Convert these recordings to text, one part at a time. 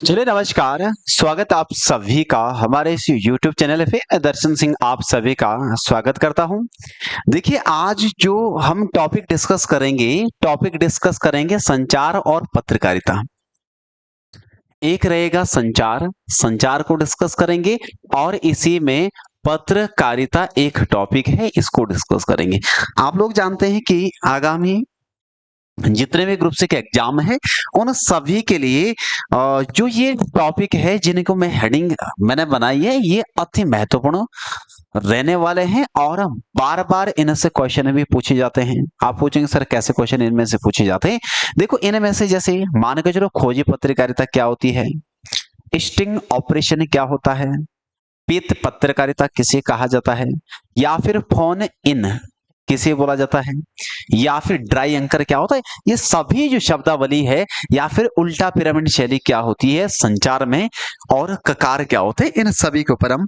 चलिए नमस्कार। स्वागत आप सभी का हमारे इस YouTube चैनल पे। दर्शन सिंह आप सभी का स्वागत करता हूं। देखिए आज जो हम टॉपिक डिस्कस करेंगे संचार और पत्रकारिता। एक रहेगा संचार, संचार को डिस्कस करेंगे और इसी में पत्रकारिता एक टॉपिक है, इसको डिस्कस करेंगे। आप लोग जानते हैं कि आगामी जितने भी ग्रुप सी के एग्जाम है उन सभी के लिए जो ये टॉपिक है जिनको मैं हेडिंग मैंने बनाई है ये अति महत्वपूर्ण रहने वाले हैं और बार बार इनसे क्वेश्चन भी पूछे जाते हैं। आप पूछेंगे सर कैसे क्वेश्चन इनमें से पूछे जाते हैं। देखो इनमें से जैसे मान के चलो खोजी पत्रकारिता क्या होती है, स्टिंग ऑपरेशन क्या होता है, पीत पत्रकारिता किसे कहा जाता है, या फिर फोन इन किसे बोला जाता है, या फिर ड्राई एंकर क्या होता है। ये सभी जो शब्दावली है या फिर उल्टा पिरामिड शैली क्या होती है संचार में, और ककार क्या होते हैं, इन सभी के ऊपर हम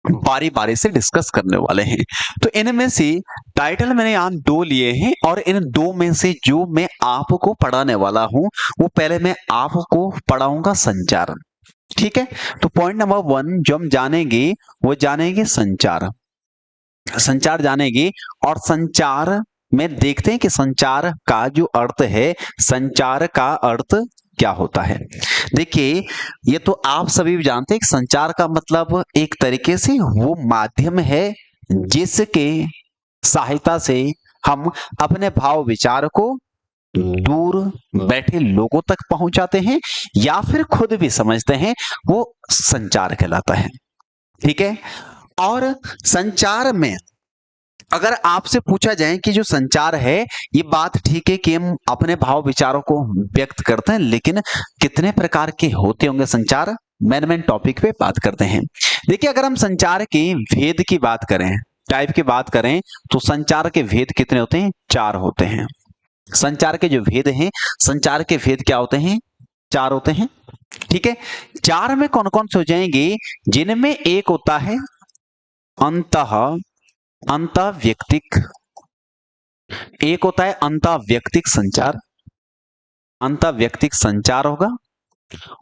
बारी बारी से डिस्कस करने वाले हैं। तो इनमें से टाइटल मैंने यहाँ दो लिए हैं और इन दो में से जो मैं आपको पढ़ाने वाला हूं वो पहले मैं आपको पढ़ाऊंगा संचार। ठीक है, तो पॉइंट नंबर 1 जो हम जानेंगे वो जानेंगे संचार। संचार जानेंगे और संचार में देखते हैं कि संचार का जो अर्थ है, संचार का अर्थ क्या होता है। देखिए ये तो आप सभी भी जानते हैं कि संचार का मतलब एक तरीके से वो माध्यम है जिसके सहायता से हम अपने भाव विचार को दूर बैठे लोगों तक पहुंचाते हैं या फिर खुद भी समझते हैं, वो संचार कहलाता है। ठीक है, और संचार में अगर आपसे पूछा जाए कि जो संचार है ये बात ठीक है कि हम अपने भाव विचारों को व्यक्त करते हैं, लेकिन कितने प्रकार के होते होंगे संचार, मेन टॉपिक पे बात करते हैं। देखिए अगर हम संचार के भेद की बात करें, टाइप की बात करें, तो संचार के भेद कितने होते हैं? 4 होते हैं। संचार के जो भेद हैं, संचार के भेद क्या होते हैं? 4 होते हैं। ठीक है, 4 में कौन कौन से हो जाएंगे? जिनमें एक होता है अंतःव्यक्तिक, एक होता है अंतःव्यक्तिक संचार, अंतःव्यक्तिक संचार होगा।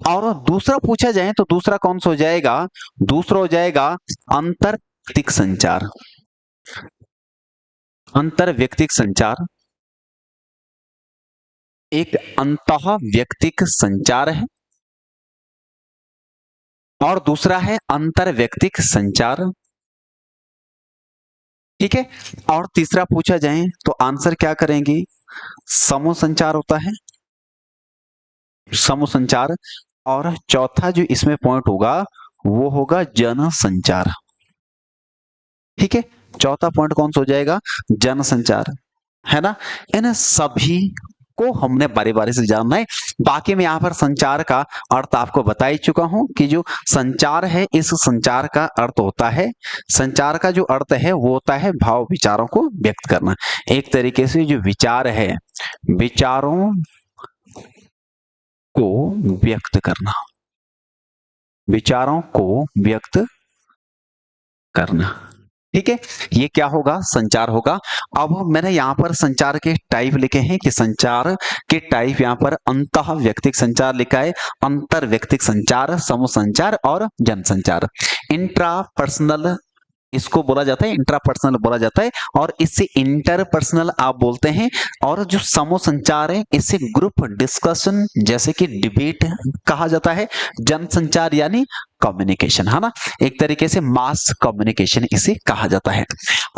और दूसरा पूछा जाए तो दूसरा कौन सा हो जाएगा? दूसरा हो जाएगा अंतर्व्यक्तिक संचार, अंतर्व्यक्तिक संचार। एक अंतःव्यक्तिक संचार है और दूसरा है अंतर्व्यक्तिक संचार। ठीक है, और तीसरा पूछा जाए तो आंसर क्या करेंगे? समूह संचार होता है, समूह संचार। और चौथा जो इसमें पॉइंट होगा वो होगा जन संचार। ठीक है, चौथा पॉइंट कौन सा हो जाएगा? जन संचार, है ना। इन सभी को हमने बारी बारी से जानना है। बाकी मैं यहाँ पर संचार का अर्थ आपको बता ही चुका हूं कि जो संचार है इस संचार का अर्थ होता है, संचार का जो अर्थ है वो होता है भाव विचारों को व्यक्त करना। एक तरीके से जो विचार है, विचारों को व्यक्त करना, विचारों को व्यक्त करना। ठीक है, ये क्या होगा? संचार होगा। अब मैंने यहाँ पर संचार के टाइप लिखे हैं कि संचार के टाइप यहाँ पर अंतःव्यक्तिक संचार लिखा है, अंतर्व्यक्तिक संचार, समूह संचार और जन संचार। इंट्रापर्सनल इसको बोला जाता है, इंट्रापर्सनल बोला जाता है, और इससे इंटरपर्सनल आप बोलते हैं। और जो समूह संचार है इसे ग्रुप डिस्कशन जैसे कि डिबेट कहा जाता है। जन संचार यानी कम्युनिकेशन, है ना, एक तरीके से मास कम्युनिकेशन इसे कहा जाता है।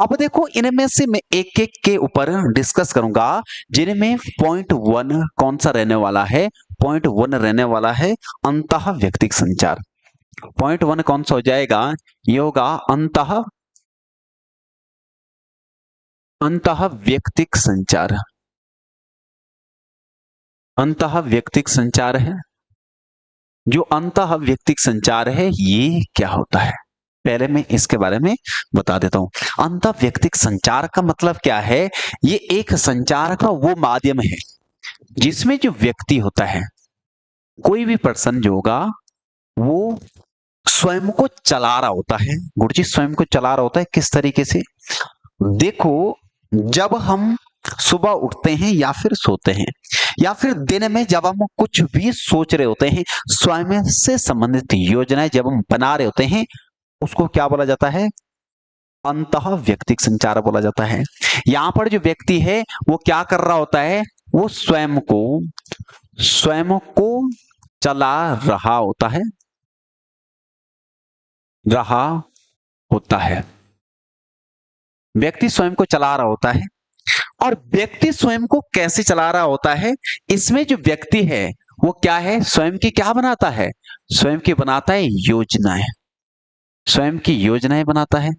अब देखो इनमें से मैं एक एक के ऊपर डिस्कस करूंगा, जिनमें पॉइंट 1 कौन सा रहने वाला है? पॉइंट 1 रहने वाला है अंतःव्यक्तिक संचार। पॉइंट 1 कौन सा हो जाएगा? ये होगा अंतःव्यक्तिक संचार। अंतःव्यक्तिक संचार है, जो अंतःव्यक्तिक संचार है ये क्या होता है पहले मैं इसके बारे में बता देता हूं। अंतःव्यक्तिक संचार का मतलब क्या है? ये एक संचार का वो माध्यम है जिसमें जो व्यक्ति होता है, कोई भी पर्सन जो होगा वो स्वयं को चला रहा होता है। गुरुजी स्वयं को चला रहा होता है किस तरीके से? देखो जब हम सुबह उठते हैं या फिर सोते हैं या फिर दिन में जब हम कुछ भी सोच रहे होते हैं, स्वयं से संबंधित योजनाएं जब हम बना रहे होते हैं, उसको क्या बोला जाता है? अंतः व्यक्तिक संचार बोला जाता है। यहां पर जो व्यक्ति है वो क्या कर रहा होता है? वो स्वयं को चला रहा होता है। व्यक्ति स्वयं को चला रहा होता है। और व्यक्ति स्वयं को कैसे चला रहा होता है? इसमें जो व्यक्ति है वो क्या है? स्वयं की क्या बनाता है? स्वयं की बनाता है योजनाएं। स्वयं की योजनाएं बनाता है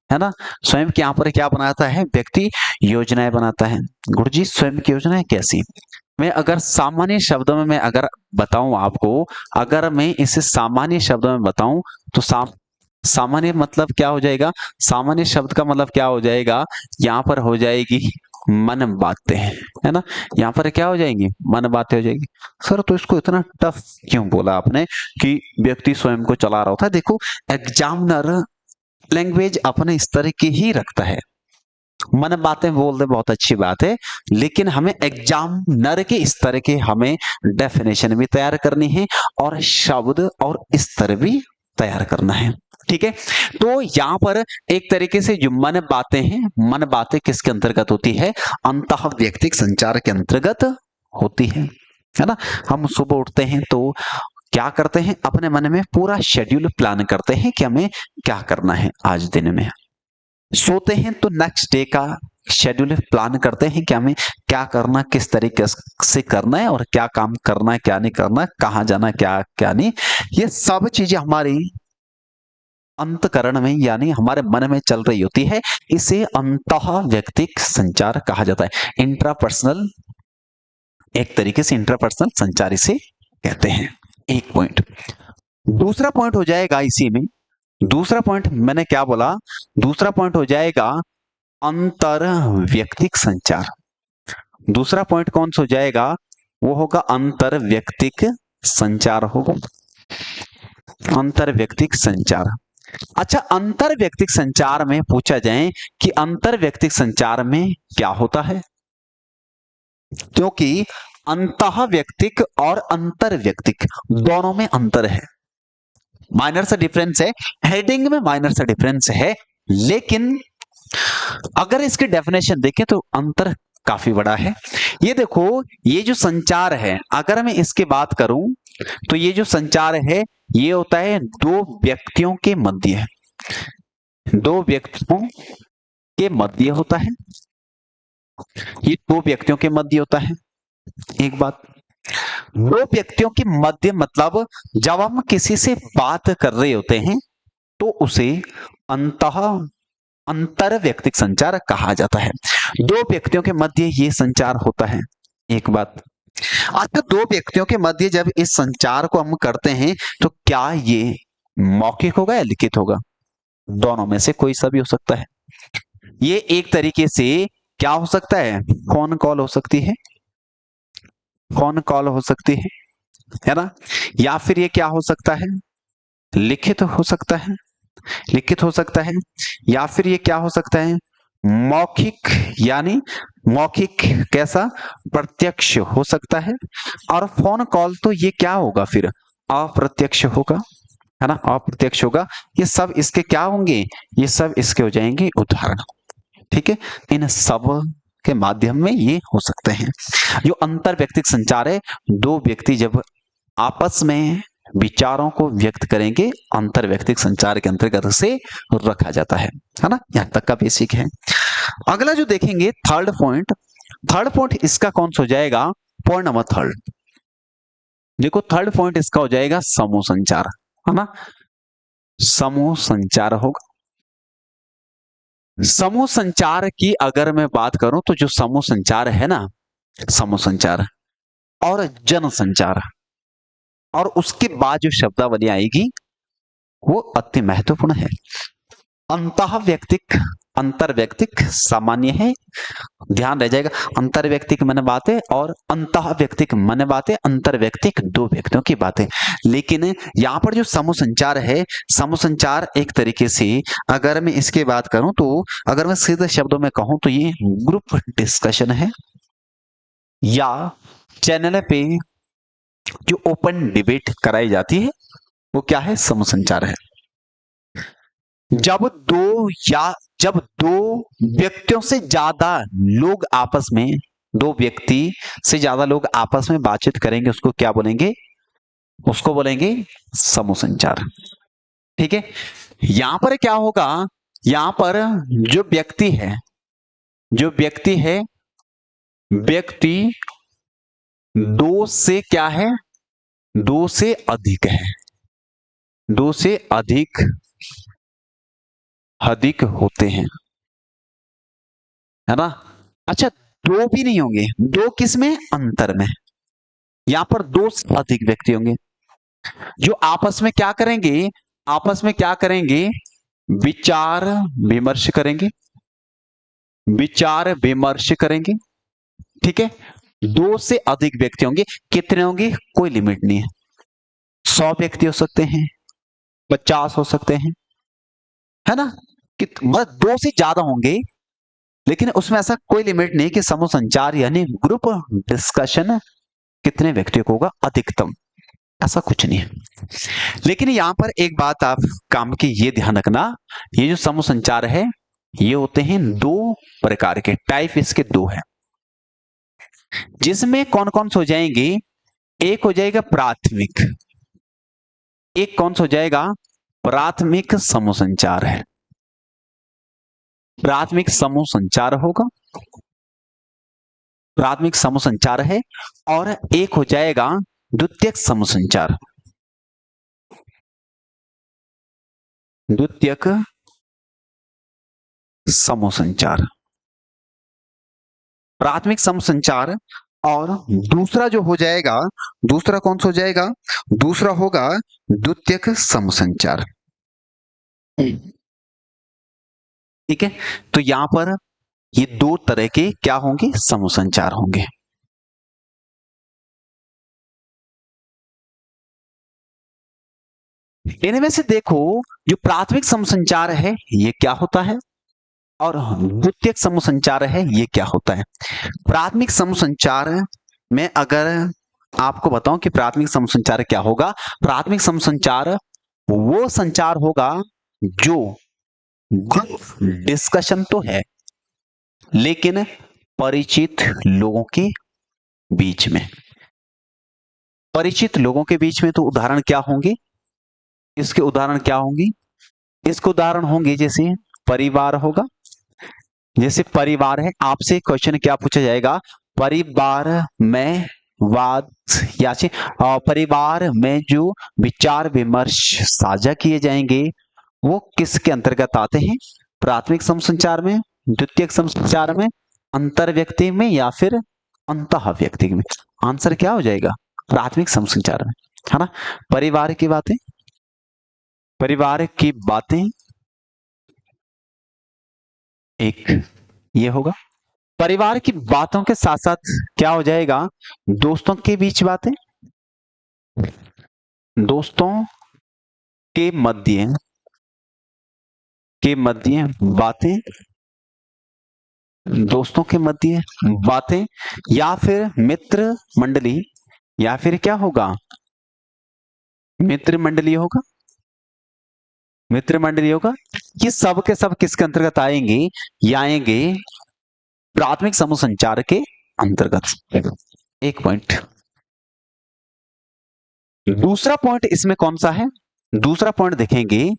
ना? स्वयं के यहाँ पर क्या बनाता है? व्यक्ति योजनाएं बनाता है। गुरुजी स्वयं की योजनाएं कैसी? मैं अगर सामान्य शब्दों में मैं अगर बताऊं आपको, अगर मैं इसे सामान्य शब्दों में बताऊं तो सामान्य मतलब क्या हो जाएगा? सामान्य शब्द का मतलब क्या हो जाएगा? यहाँ पर हो जाएगी मन बातें, है ना? यहाँ पर क्या हो जाएंगी? मन बातें हो जाएगी। सर तो इसको इतना टफ क्यों बोला आपने कि व्यक्ति स्वयं को चला रहा होता है? देखो एग्जामिनर लैंग्वेज अपने इस तरह की ही रखता है। मन बातें बोल दे बहुत अच्छी बात है, लेकिन हमें एग्जामिनर के इस तरह के हमें डेफिनेशन भी तैयार करनी है और शब्द और स्तर भी तैयार करना है। ठीक है, तो यहां पर एक तरीके से जो मन बातें हैं, मन बातें किसके अंतर्गत होती है? अंतः व्यक्तिक संचार के अंतर्गत होती है ना? हम सुबह उठते हैं तो क्या करते हैं? अपने मन में पूरा शेड्यूल प्लान करते हैं कि हमें क्या करना है आज दिन में। सोते हैं तो नेक्स्ट डे का शेड्यूल प्लान करते हैं कि हमें क्या करना, किस तरीके से करना है और क्या काम करना है, क्या नहीं करना, कहाँ जाना, क्या क्या नहीं। ये सब चीजें हमारी अंतकरण में यानी हमारे मन में चल रही होती है। इसे अंतः व्यक्तिक संचार कहा जाता है। इंट्रापर्सनल, एक तरीके से इंट्रापर्सनल संचार इसे कहते हैं। एक पॉइंट। दूसरा पॉइंट हो जाएगा इसी में, दूसरा पॉइंट मैंने क्या बोला? दूसरा पॉइंट हो जाएगा अंतर व्यक्तिक संचार। दूसरा पॉइंट कौन सा हो जाएगा? वो होगा अंतर व्यक्तिक संचार होगा। अंतर व्यक्तिक संचार। अच्छा, अंतर व्यक्तिक संचार में पूछा जाए कि अंतर व्यक्तिक संचार में क्या होता है? क्योंकि अंतः व्यक्तिक और अंतर व्यक्तिक दोनों में अंतर है, माइनर सा डिफरेंस है, हेडिंग में माइनर सा डिफरेंस है, लेकिन अगर इसकी डेफिनेशन देखें तो अंतर काफी बड़ा है। ये देखो, ये जो संचार है, अगर मैं इसकी बात करूं तो ये जो संचार है ये होता है दो व्यक्तियों के मध्य, दो व्यक्तियों के मध्य होता है। ये दो व्यक्तियों के मध्य होता है। एक बात, दो व्यक्तियों के मध्य मतलब जब हम किसी से बात कर रहे होते हैं तो उसे अंतर व्यक्तिक संचार कहा जाता है। दो व्यक्तियों के मध्य ये संचार होता है। एक बात। अच्छा, दो व्यक्तियों के मध्य जब इस संचार को हम करते हैं तो क्या ये मौखिक होगा या लिखित होगा? दोनों में से कोई सा भी हो सकता है। ये एक तरीके से क्या हो सकता है? फोन कॉल हो सकती है, फोन कॉल हो सकती है ना? या फिर ये क्या हो सकता है? लिखित हो सकता है, लिखित हो सकता है। या फिर ये क्या हो सकता है? मौखिक, यानी मौखिक कैसा? प्रत्यक्ष हो सकता है। और फोन कॉल तो ये क्या होगा फिर? अप्रत्यक्ष होगा, है ना? अप्रत्यक्ष होगा। ये सब इसके क्या होंगे? ये सब इसके हो जाएंगे उदाहरण। ठीक है, इन सब के माध्यम में ये हो सकते हैं। जो अंतर व्यक्तिक संचार है, दो व्यक्ति जब आपस में विचारों को व्यक्त करेंगे, अंतर व्यक्तिक संचार के अंतर्गत से रखा जाता है ना? यहां तक का बेसिक है। अगला जो देखेंगे थर्ड पॉइंट, थर्ड पॉइंट इसका कौन सा हो जाएगा? Point number third. देखो थर्ड पॉइंट इसका हो जाएगा समूह संचार, है ना? समूह संचार होगा। समूह संचार की अगर मैं बात करूं तो जो समूह संचार है ना, समूह संचार और जन संचार और उसके बाद जो शब्दावली आएगी वो अति महत्वपूर्ण है। अंतः व्यक्तिक, अंतर व्यक्तिक सामान्य है, ध्यान रह जाएगा। अंतर व्यक्तिक मन बातें और अंतः व्यक्तिक मन बातें, अंतर व्यक्तिक दो व्यक्तियों की बातें। लेकिन यहाँ पर जो समूह संचार है, समूह संचार एक तरीके से अगर मैं इसकी बात करूं तो अगर मैं सीधे शब्दों में कहूं तो ये ग्रुप डिस्कशन है या चैनल पे जो ओपन डिबेट कराई जाती है वो क्या है? समूह संचार है। जब दो या जब दो व्यक्तियों से ज्यादा लोग आपस में, दो व्यक्ति से ज्यादा लोग आपस में बातचीत करेंगे, उसको क्या बोलेंगे? उसको बोलेंगे समूह संचार। ठीक है। यहां पर क्या होगा? यहां पर जो व्यक्ति है, जो व्यक्ति है, व्यक्ति दो से क्या है? दो से अधिक है, दो से अधिक अधिक होते हैं, है ना? अच्छा, दो भी नहीं होंगे, दो किस में? अंतर में। यहां पर दो से अधिक व्यक्ति होंगे जो आपस में क्या करेंगे? आपस में क्या करेंगे? विचार विमर्श करेंगे, विचार विमर्श करेंगे। ठीक है। दो से अधिक व्यक्ति होंगे। कितने होंगे? कोई लिमिट नहीं है। 100 व्यक्ति हो सकते हैं, 50 हो सकते हैं, है ना? मतलब दो से ज्यादा होंगे, लेकिन उसमें ऐसा कोई लिमिट नहीं कि समूह संचार यानी ग्रुप डिस्कशन कितने व्यक्तियों को होगा? अधिकतम। ऐसा कुछ नहीं है। लेकिन यहां पर एक बात आप काम की ये ध्यान रखना, ये जो समूह संचार है ये होते हैं दो प्रकार के, टाइप इसके दो है, जिसमें कौन कौन से हो जाएंगे? एक हो जाएगा प्राथमिक, एक कौन सा हो जाएगा? प्राथमिक समूह संचार है, प्राथमिक समूह संचार होगा, प्राथमिक समूह संचार है। और एक हो जाएगा द्वितीयक समूह संचार, द्वितीयक समूह संचार, प्राथमिक समूह संचार। और दूसरा जो हो जाएगा, दूसरा कौन सा हो जाएगा? दूसरा होगा द्वितीयक समूह संचार। ठीक है। तो यहां पर ये दो तरह के क्या होंगे? समूह संचार होंगे। इनमें से देखो, जो प्राथमिक समूह संचार है ये क्या होता है, और द्वितीयक समूह संचार है ये क्या होता है? प्राथमिक समूह संचार में अगर आपको बताऊं कि प्राथमिक समूह संचार क्या होगा, प्राथमिक समूह संचार वो संचार होगा जो ग्रुप डिस्कशन तो है, लेकिन परिचित लोगों के बीच में, परिचित लोगों के बीच में। तो उदाहरण क्या होंगे इसके? उदाहरण क्या होंगे इसके? उदाहरण होंगे जैसे परिवार होगा, जैसे परिवार है, आपसे क्वेश्चन क्या पूछा जाएगा? परिवार में वाद या परिवार में जो विचार विमर्श साझा किए जाएंगे वो किसके अंतर्गत आते हैं? प्राथमिक समूह संचार में, द्वितीयक समूह संचार में, अंतर व्यक्ति में, या फिर अंतः व्यक्ति में? आंसर क्या हो जाएगा? प्राथमिक समूह संचार में, है ना? परिवार की बातें, परिवार की बातें एक ये होगा। परिवार की बातों के साथ साथ क्या हो जाएगा? दोस्तों के बीच बातें, दोस्तों के मध्य बातें, दोस्तों के मध्य बातें, या फिर मित्र मंडली, या फिर क्या होगा? मित्र मंडली होगा, मित्र मंडली होगा। ये सब के सब किसके अंतर्गत आएंगे? ये आएंगे प्राथमिक समूह संचार के अंतर्गत। एक पॉइंट। दूसरा पॉइंट इसमें कौन सा है? दूसरा पॉइंट देखेंगे,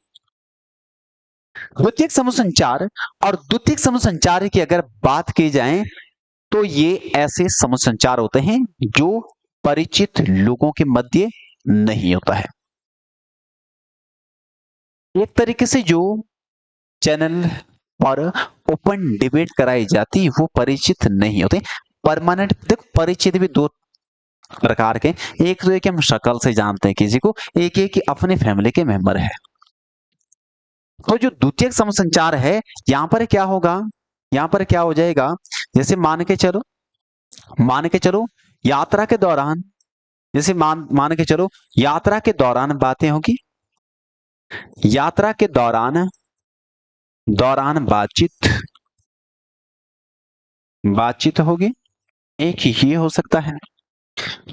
द्वितीयक समूह संचार। और द्वितीयक समूह संचार की अगर बात की जाए तो ये ऐसे समूह संचार होते हैं जो परिचित लोगों के मध्य नहीं होता है। एक तरीके से जो चैनल और ओपन डिबेट कराई जाती वो परिचित नहीं होते, परमानेंट। देखो, परिचित भी दो प्रकार के, एक तो एक हम शक्ल से जानते हैं किसी को, एक एक कि अपने फैमिली के मेंबर है। तो जो द्वितीयक समूह संचार है यहां पर क्या होगा? यहां पर क्या हो जाएगा? जैसे मान के चलो यात्रा के दौरान, जैसे मान के चलो यात्रा के दौरान बातें होगी, यात्रा के दौरान बातचीत बातचीत होगी। एक ये हो सकता है।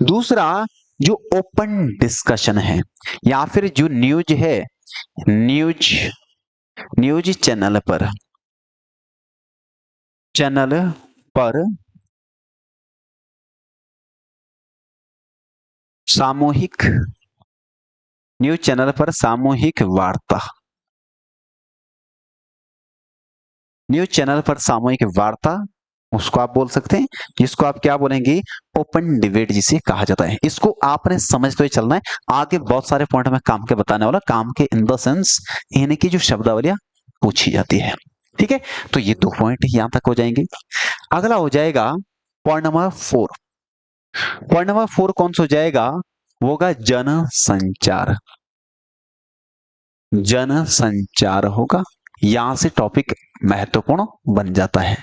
दूसरा जो ओपन डिस्कशन है या फिर जो न्यूज है, न्यूज न्यूज चैनल पर सामूहिक, न्यूज चैनल पर सामूहिक वार्ता, न्यूज चैनल पर सामूहिक वार्ता उसको आप बोल सकते हैं, जिसको आप क्या बोलेंगे, ओपन डिबेट जिसे कहा जाता है। इसको आपने समझते हुए चलना है, आगे बहुत सारे पॉइंट में काम के बताने वाला, काम के इन द सेंस इनकी जो शब्दावलियां पूछी जाती है। ठीक है, तो ये 2 पॉइंट यहां तक हो जाएंगे। अगला हो जाएगा पॉइंट नंबर 4। पॉइंट नंबर 4 कौन सा हो जाएगा, वो होगा जनसंचार। जनसंचार होगा, यहां से टॉपिक महत्वपूर्ण बन जाता है।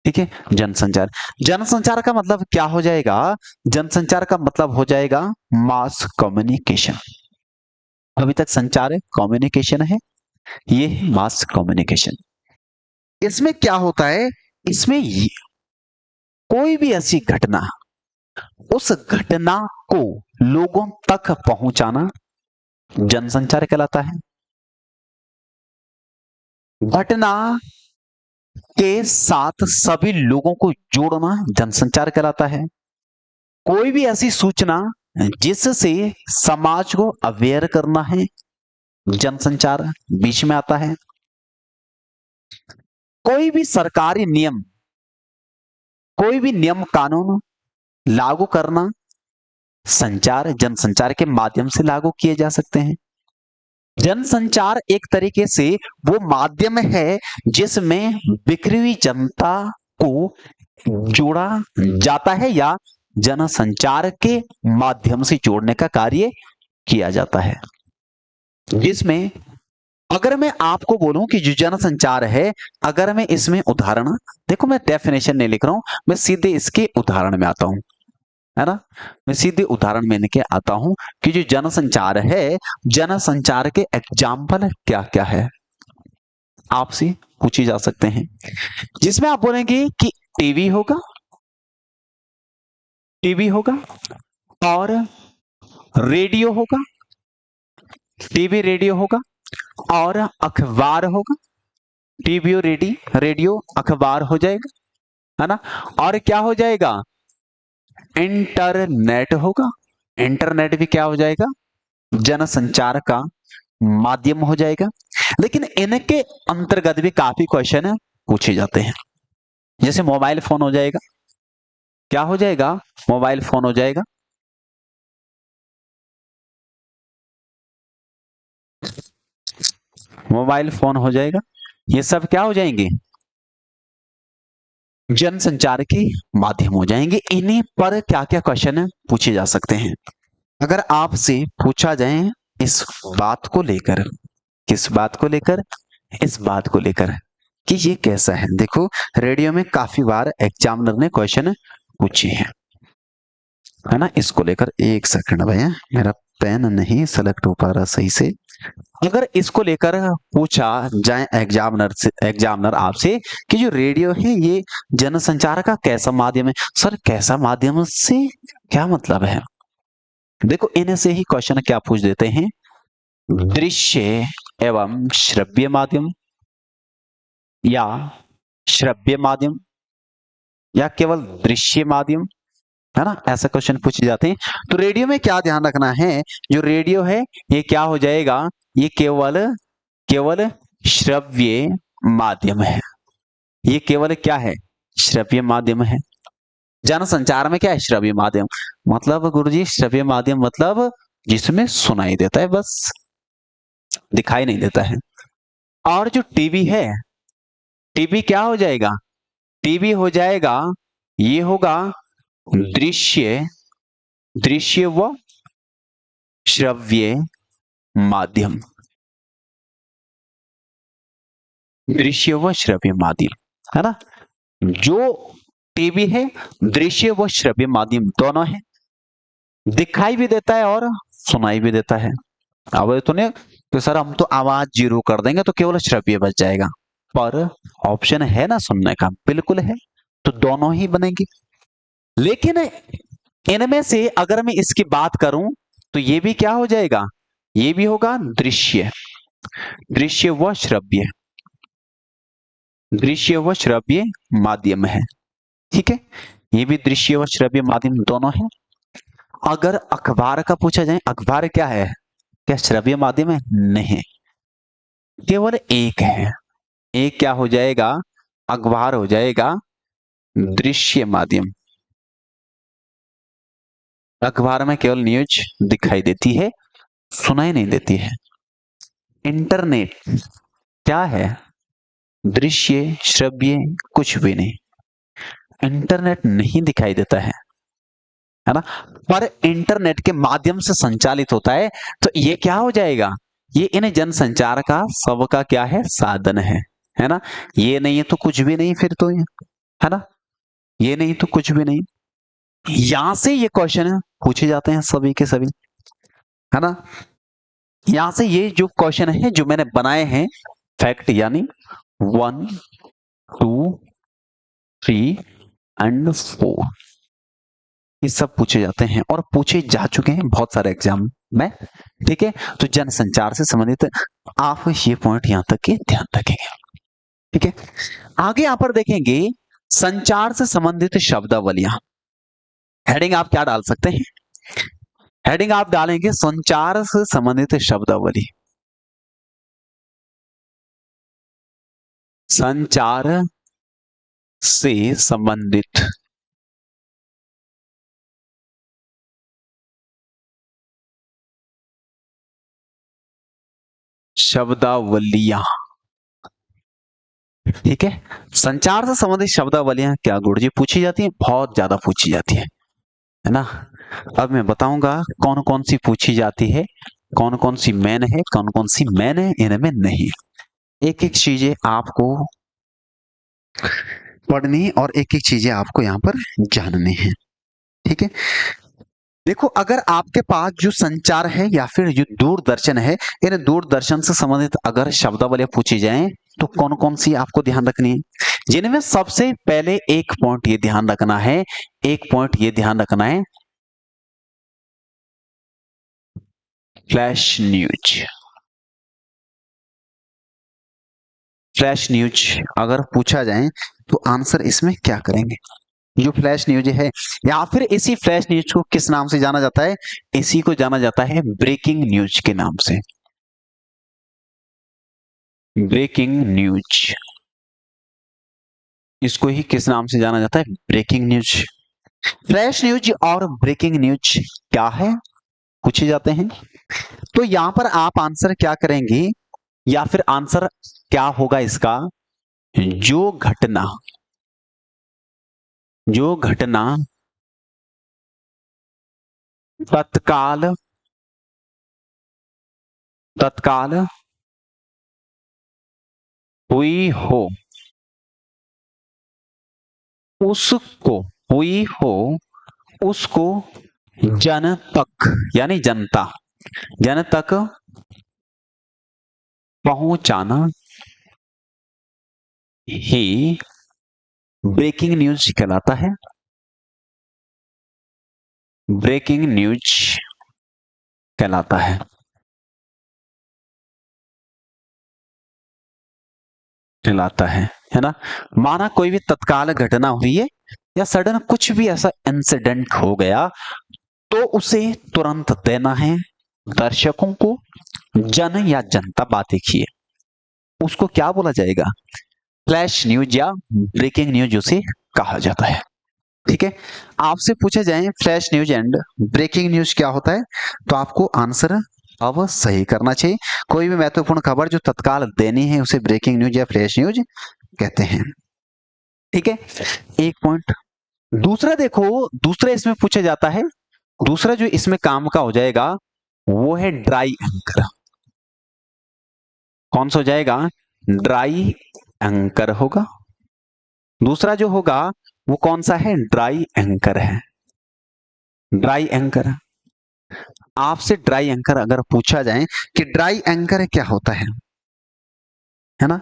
ठीक है, जनसंचार, जनसंचार का मतलब क्या हो जाएगा, जनसंचार का मतलब हो जाएगा मास कम्युनिकेशन। अभी तक संचार है, कम्युनिकेशन है, ये है मास कम्युनिकेशन। इसमें क्या होता है, इसमें कोई भी ऐसी घटना, उस घटना को लोगों तक पहुंचाना जनसंचार कहलाता है। घटना के साथ सभी लोगों को जोड़ना जनसंचार कहलाता है। कोई भी ऐसी सूचना जिससे समाज को अवेयर करना है, जनसंचार बीच में आता है। कोई भी सरकारी नियम, कोई भी नियम कानून लागू करना, संचार जनसंचार के माध्यम से लागू किए जा सकते हैं। जनसंचार एक तरीके से वो माध्यम है जिसमें बिखरी हुई जनता को जोड़ा जाता है या जनसंचार के माध्यम से जोड़ने का कार्य किया जाता है। जिसमें अगर मैं आपको बोलूं कि जो जनसंचार है, अगर मैं इसमें उदाहरण, देखो मैं डेफिनेशन नहीं लिख रहा हूं, मैं सीधे इसके उदाहरण में आता हूं, है ना, मैं सीधे उदाहरण में लेके आता हूं कि जो जनसंचार है, जनसंचार के एग्जाम्पल क्या क्या है आपसे पूछी जा सकते हैं, जिसमें आप बोलेंगे कि टीवी होगा, टीवी होगा और रेडियो होगा, टीवी रेडियो होगा और अखबार होगा, टीवी और रेडियो अखबार हो जाएगा, है ना, और क्या हो जाएगा, इंटरनेट होगा। इंटरनेट भी क्या हो जाएगा, जनसंचार का माध्यम हो जाएगा। लेकिन इनके अंतर्गत भी काफी क्वेश्चन पूछे जाते हैं, जैसे मोबाइल फोन हो जाएगा, क्या हो जाएगा, मोबाइल फोन हो जाएगा, मोबाइल फोन हो जाएगा, ये सब क्या हो जाएंगे, जनसंचार के माध्यम हो जाएंगे। इन्हीं पर क्या क्या क्वेश्चन पूछे जा सकते हैं। अगर आपसे पूछा जाए इस बात को लेकर, किस बात को लेकर, इस बात को लेकर कि ये कैसा है, देखो रेडियो में काफी बार एग्जामिनर ने क्वेश्चन पूछे हैं, है ना, इसको लेकर एक सेकंड भैया, मेरा पेन नहीं सेलेक्ट हो पा रहा सही से। अगर इसको लेकर पूछा जाए एग्जामिनर से, एग्जामिनर आपसे कि जो रेडियो है ये जनसंचार का कैसा माध्यम है, सर कैसा माध्यम से क्या मतलब है, देखो इन्हें से ही क्वेश्चन क्या पूछ देते हैं, दृश्य एवं श्रव्य माध्यम या श्रव्य माध्यम या केवल दृश्य माध्यम, है ना, ऐसा क्वेश्चन पूछे जाते हैं। तो रेडियो में क्या ध्यान रखना है, जो रेडियो है ये क्या हो जाएगा, ये केवल केवल श्रव्य माध्यम है, ये केवल क्या है, श्रव्य माध्यम है। जनसंचार में क्या है, श्रव्य माध्यम, मतलब गुरुजी श्रव्य माध्यम मतलब जिसमें सुनाई देता है, बस दिखाई नहीं देता है। और जो टीवी है, टीवी क्या हो जाएगा, टीवी हो जाएगा, ये होगा दृश्य, दृश्य व श्रव्य माध्यम, दृश्य व श्रव्य माध्यम, है ना, जो टीवी है दृश्य व श्रव्य माध्यम दोनों है, दिखाई भी देता है और सुनाई भी देता है। अब तो नहीं तो सर हम तो आवाज जीरो कर देंगे तो केवल श्रव्य बच जाएगा, पर ऑप्शन है ना सुनने का, बिल्कुल है, तो दोनों ही बनेंगे। लेकिन इनमें से अगर मैं इसकी बात करूं तो ये भी क्या हो जाएगा, ये भी होगा दृश्य, दृश्य व श्रव्य, दृश्य व श्रव्य माध्यम है। ठीक है, ये भी दृश्य व श्रव्य माध्यम दोनों है। अगर अखबार का पूछा जाए, अखबार क्या है, क्या श्रव्य माध्यम है? नहीं, केवल एक है। एक क्या हो जाएगा, अखबार हो जाएगा दृश्य माध्यम। अखबार में केवल न्यूज दिखाई देती है, सुनाई नहीं देती है। इंटरनेट क्या है, दृश्य श्रव्य कुछ भी नहीं, इंटरनेट नहीं दिखाई देता है ना, पर इंटरनेट के माध्यम से संचालित होता है। तो ये क्या हो जाएगा, ये इन जनसंचार का सबका क्या है, साधन है ना। ये नहीं है तो कुछ भी नहीं, फिर तो ये है ना, ये नहीं तो कुछ भी नहीं। यहां से ये क्वेश्चन पूछे जाते हैं सभी के सभी, है ना। यहां से ये जो क्वेश्चन है जो मैंने बनाए हैं फैक्ट, यानी 1 2 3 एंड 4, ये सब पूछे जाते हैं और पूछे जा चुके हैं बहुत सारे एग्जाम में। ठीक है, तो जनसंचार से संबंधित आप ये पॉइंट यहां तक के ध्यान रखेंगे। ठीक है, आगे यहां पर देखेंगे संचार से संबंधित शब्दावलियां। हेडिंग आप क्या डाल सकते हैं, हेडिंग आप डालेंगे संचार से संबंधित शब्दावली। संचार से संबंधित शब्दावलियां। ठीक है, संचार से संबंधित शब्दावलियां क्या गुरु जी पूछी जाती हैं, बहुत ज्यादा पूछी जाती है ना। अब मैं बताऊंगा कौन कौन सी पूछी जाती है, कौन कौन सी मैन है, कौन कौन सी मैन है, इनमें नहीं। एक एक चीजें आपको पढ़नी और एक एक चीजें आपको यहाँ पर जाननी है। ठीक है, देखो अगर आपके पास जो संचार है या फिर जो दूरदर्शन है, इन दूरदर्शन से संबंधित अगर शब्दावली पूछी जाए तो कौन कौन सी आपको ध्यान रखनी है, जिनमें सबसे पहले एक पॉइंट ये ध्यान रखना है, एक पॉइंट ये ध्यान रखना है, फ्लैश न्यूज। फ्लैश न्यूज अगर पूछा जाए तो आंसर इसमें क्या करेंगे, जो फ्लैश न्यूज है, या फिर इसी फ्लैश न्यूज को किस नाम से जाना जाता है, इसी को जाना जाता है ब्रेकिंग न्यूज के नाम से। ब्रेकिंग न्यूज, इसको ही किस नाम से जाना जाता है, ब्रेकिंग न्यूज। फ्लैश न्यूज और ब्रेकिंग न्यूज क्या है, पूछे जाते हैं। तो यहां पर आप आंसर क्या करेंगे, या फिर आंसर क्या होगा इसका, जो घटना, जो घटना तत्काल, तत्काल हुई हो, उसको, हुई हो उसको जन तक, यानी जनता, जन तक पहुंचाना ही ब्रेकिंग न्यूज कहलाता है। ब्रेकिंग न्यूज कहलाता है ना। माना कोई भी तत्काल घटना हुई है या सडन कुछ भी ऐसा इंसिडेंट हो गया, तो उसे तुरंत देना है दर्शकों को, जन या जनता, बात देखिए उसको क्या बोला जाएगा, फ्लैश न्यूज या ब्रेकिंग न्यूज उसे कहा जाता है। ठीक है, आपसे पूछा जाए flash news and breaking news क्या होता है, तो आपको आंसर अब सही करना चाहिए। कोई भी महत्वपूर्ण खबर जो तत्काल देनी है उसे ब्रेकिंग न्यूज या फ्लैश न्यूज कहते हैं। ठीक है, एक पॉइंट। दूसरा देखो, दूसरा इसमें पूछा जाता है, दूसरा जो इसमें काम का हो जाएगा वो है ड्राई एंकर। कौन सा हो जाएगा, ड्राई एंकर होगा। दूसरा जो होगा वो कौन सा है, ड्राई एंकर है। ड्राई एंकर, आपसे ड्राई एंकर अगर पूछा जाए कि ड्राई एंकर क्या होता है ना,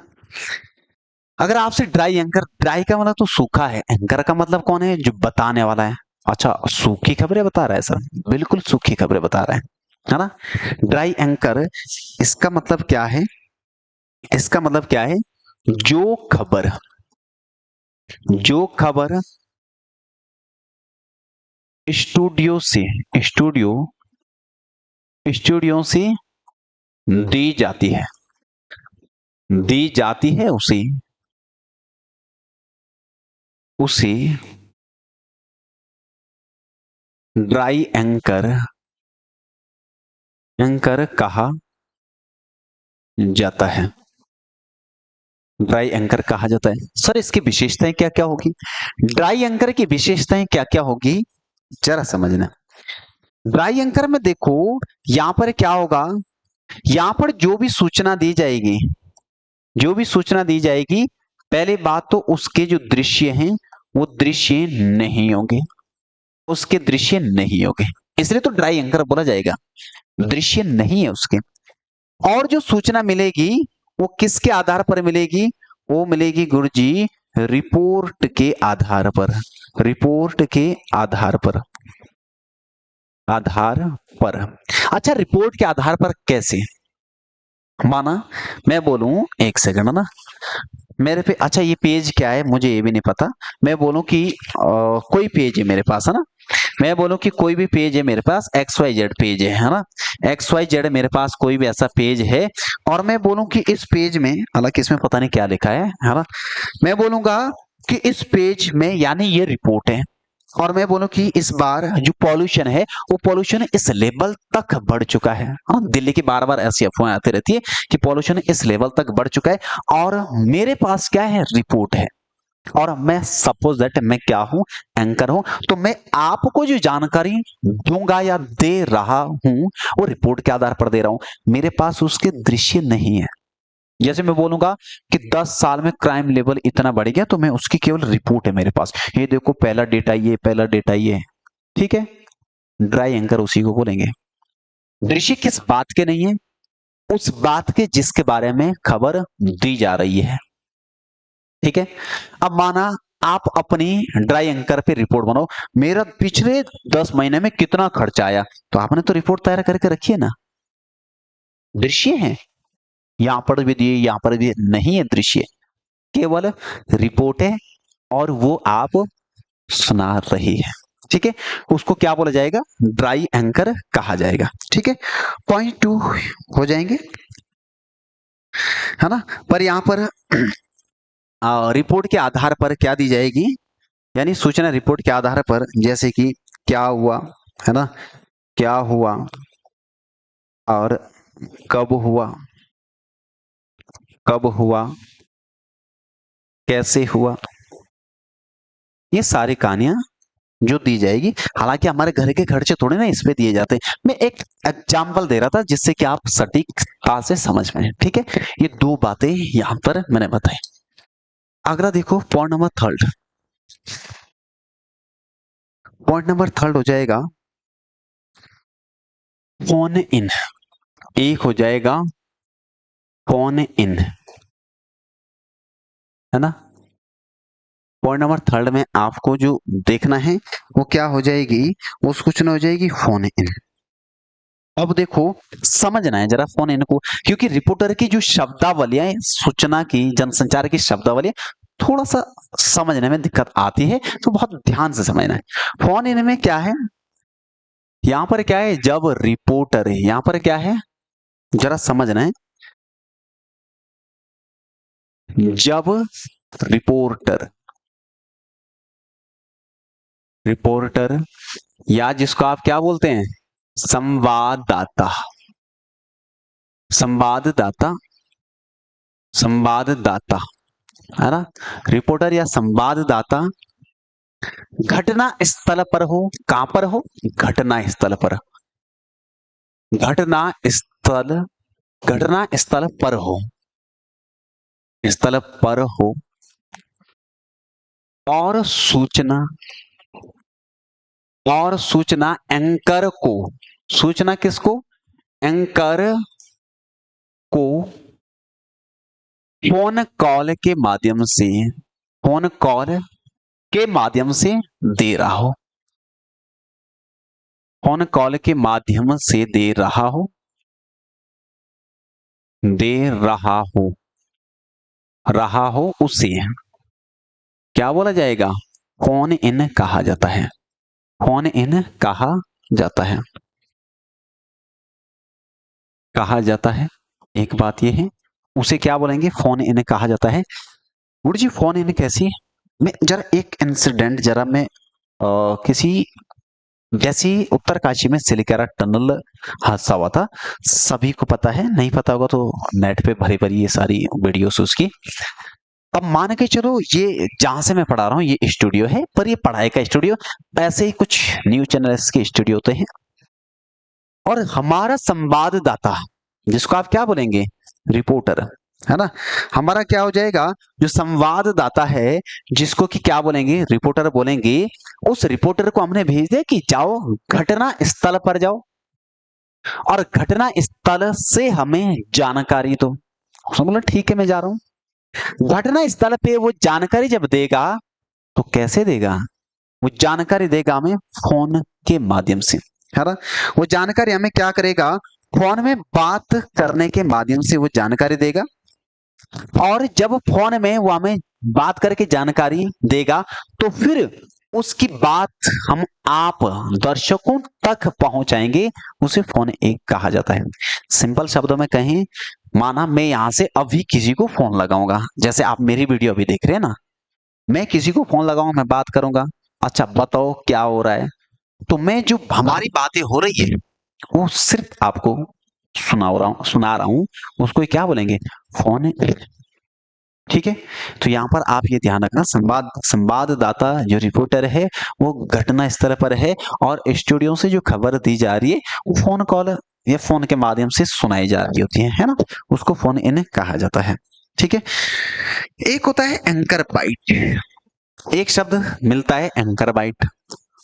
अगर आपसे ड्राई एंकर, ड्राई का मतलब तो सूखा है, एंकर का मतलब कौन है, जो बताने वाला है, अच्छा, सूखी खबरें बता रहा है सर, बिल्कुल सूखी खबरें बता रहा है ना। ड्राई एंकर, इसका मतलब क्या है? इसका मतलब क्या है? जो खबर, जो खबर स्टूडियो से, स्टूडियो स्टूडियो से दी जाती है, दी जाती है उसे, उसे ड्राई एंकर, एंकर कहा जाता है, ड्राई एंकर कहा जाता है। सर इसकी विशेषताएं क्या क्या होगी? ड्राई एंकर की विशेषताएं क्या क्या होगी, जरा समझना। ड्राई एंकर में देखो, यहां पर क्या होगा, यहां पर जो भी सूचना दी जाएगी, जो भी सूचना दी जाएगी, पहले बात तो उसके जो दृश्य हैं वो दृश्य नहीं होंगे, उसके दृश्य नहीं होंगे, इसलिए तो ड्राई एंकर बोला जाएगा, दृश्य नहीं है उसके। और जो सूचना मिलेगी वो किसके आधार पर मिलेगी? वो मिलेगी गुरुजी रिपोर्ट के आधार पर, रिपोर्ट के आधार पर, आधार पर। अच्छा, रिपोर्ट के आधार पर कैसे? माना मैं बोलूं, एक सेकंड ना, मेरे पे, अच्छा ये पेज क्या है मुझे ये भी नहीं पता, मैं बोलूं कि कोई पेज है मेरे पास, है ना, मैं बोलूं कि कोई भी पेज है मेरे पास, एक्स वाई जेड पेज है ना, एक्स वाई जेड मेरे पास कोई भी ऐसा पेज है, और मैं बोलूं कि इस पेज में, हालांकि इसमें पता नहीं क्या लिखा है ना, मैं बोलूंगा कि इस पेज में, यानी ये रिपोर्ट है, और मैं बोलूं कि इस बार जो पॉल्यूशन है वो पॉल्यूशन इस लेवल तक बढ़ चुका है। हाँ, दिल्ली की बार बार ऐसी अफवाहें आती रहती है कि पॉल्यूशन इस लेवल तक बढ़ चुका है, और मेरे पास क्या है, रिपोर्ट है, और मैं सपोज दैट मैं क्या हूं, एंकर हूं, तो मैं आपको जो जानकारी दूंगा या दे रहा हूं वो रिपोर्ट के आधार पर दे रहा हूं, मेरे पास उसके दृश्य नहीं है। जैसे मैं बोलूंगा कि 10 साल में क्राइम लेवल इतना बढ़ गया, तो मैं उसकी केवल रिपोर्ट है मेरे पास, ये देखो पहला डेटा ये, पहला डेटा ये, ठीक है, ड्राई एंकर उसी को बोलेंगे। दृश्य किस बात के नहीं है? उस बात के जिसके बारे में खबर दी जा रही है, ठीक है। अब माना आप अपनी ड्राई एंकर पे रिपोर्ट बनाओ, मेरा पिछले 10 महीने में कितना खर्चा आया, तो आपने तो रिपोर्ट तैयार करके रखी है ना, दृश्य है, यहां पर भी दिए, यहां पर भी नहीं है दृश्य, केवल रिपोर्ट है, और वो आप सुना रही है, ठीक है, उसको क्या बोला जाएगा, ड्राई एंकर कहा जाएगा, ठीक है। पॉइंट 2 हो जाएंगे, है ना। पर यहां पर रिपोर्ट के आधार पर क्या दी जाएगी, यानी सूचना रिपोर्ट के आधार पर, जैसे कि क्या हुआ, है ना, क्या हुआ, और कब हुआ, कब हुआ, कैसे हुआ, ये सारी कहानियां जो दी जाएगी, हालांकि हमारे घर के खर्चे थोड़े ना इस पे दिए जाते हैं, मैं एक एग्जाम्पल दे रहा था जिससे कि आप सटीकता से समझ में, ठीक है। ये दो बातें यहां पर मैंने बताई। अगला देखो, point number third, point number third हो जाएगा फोन इन, एक हो जाएगा फोन इन, है ना। पॉइंट नंबर थर्ड में आपको जो देखना है वो क्या हो जाएगी, वो सूचना हो जाएगी फोन इन। अब देखो, समझना है जरा फोन इन को, क्योंकि रिपोर्टर की जो शब्दावलियां है, सूचना की, जनसंचार की शब्दावली थोड़ा सा समझने में दिक्कत आती है, तो बहुत ध्यान से समझना है। फोन इन में क्या है, यहां पर क्या है, जब रिपोर्टर है, यहां पर क्या है, जरा समझना है, जब रिपोर्टर, रिपोर्टर, या जिसको आप क्या बोलते हैं, संवाददाता, संवाददाता, संवाददाता, है ना, रिपोर्टर या संवाददाता घटना स्थल पर हो, कहां पर हो, घटना स्थल पर, घटना स्थल, घटना स्थल पर हो, स्थल पर हो, और सूचना, और सूचना एंकर को, सूचना किसको, एंकर को फोन कॉल के माध्यम से, फोन कॉल के माध्यम से दे रहा हो, फोन कॉल के माध्यम से दे रहा हो, दे रहा हो उसे क्या बोला जाएगा? फोन इन कहा जाता है। फोन इन कहा जाता है। एक बात यह है, उसे क्या बोलेंगे? फोन इन कहा जाता है। गुरु जी फोन इन कैसी? मैं जरा एक इंसिडेंट जरा मैं किसी जैसी उत्तरकाशी में सिलिकारा टनल हादसा हुआ था, सभी को पता है, नहीं पता होगा तो नेट पे भरी भरी ये सारी वीडियोस उसकी। अब मान के चलो ये जहां से मैं पढ़ा रहा हूँ ये स्टूडियो है, पर ये पढ़ाई का स्टूडियो, ऐसे ही कुछ न्यूज चैनल्स के स्टूडियो होते हैं। और हमारा संवाददाता, जिसको आप क्या बोलेंगे? रिपोर्टर, है ना? हमारा क्या हो जाएगा? जो संवाददाता है, जिसको कि क्या बोलेंगे? रिपोर्टर बोलेंगे। उस रिपोर्टर को हमने भेज दिया कि जाओ घटना स्थल पर जाओ और घटना स्थल से हमें जानकारी दो। उसने बोला ठीक है मैं जा रहा हूं। घटना स्थल पे वो जानकारी जब देगा तो कैसे देगा? वो जानकारी देगा हमें फोन के माध्यम से, है ना? वो जानकारी हमें क्या करेगा? फोन में बात करने के माध्यम से वो जानकारी देगा। और जब फोन में वो हमें बात करके जानकारी देगा तो फिर उसकी बात हम आप दर्शकों तक पहुंचाएंगे। उसे फोन एक कहा जाता है। सिंपल शब्दों में कहें, माना मैं यहां से अभी किसी को फोन लगाऊंगा, जैसे आप मेरी वीडियो अभी देख रहे हैं ना, मैं किसी को फोन लगाऊंगा, मैं बात करूंगा, अच्छा बताओ क्या हो रहा है, तो मैं जो हमारी बातें हो रही है वो सिर्फ आपको सुना रहा हूं, उसको क्या बोलेंगे? फोन। ठीक है, तो यहाँ पर आप ये ध्यान रखना, संवाददाता जो रिपोर्टर है वो घटना स्थल पर है और स्टूडियो से जो खबर दी जा रही है वो फोन कॉल या फोन के माध्यम से सुनाई जा रही होती है ना? उसको फोन इन कहा जाता है। ठीक है, एक होता है एंकर बाइट। एक शब्द मिलता है anchor byte.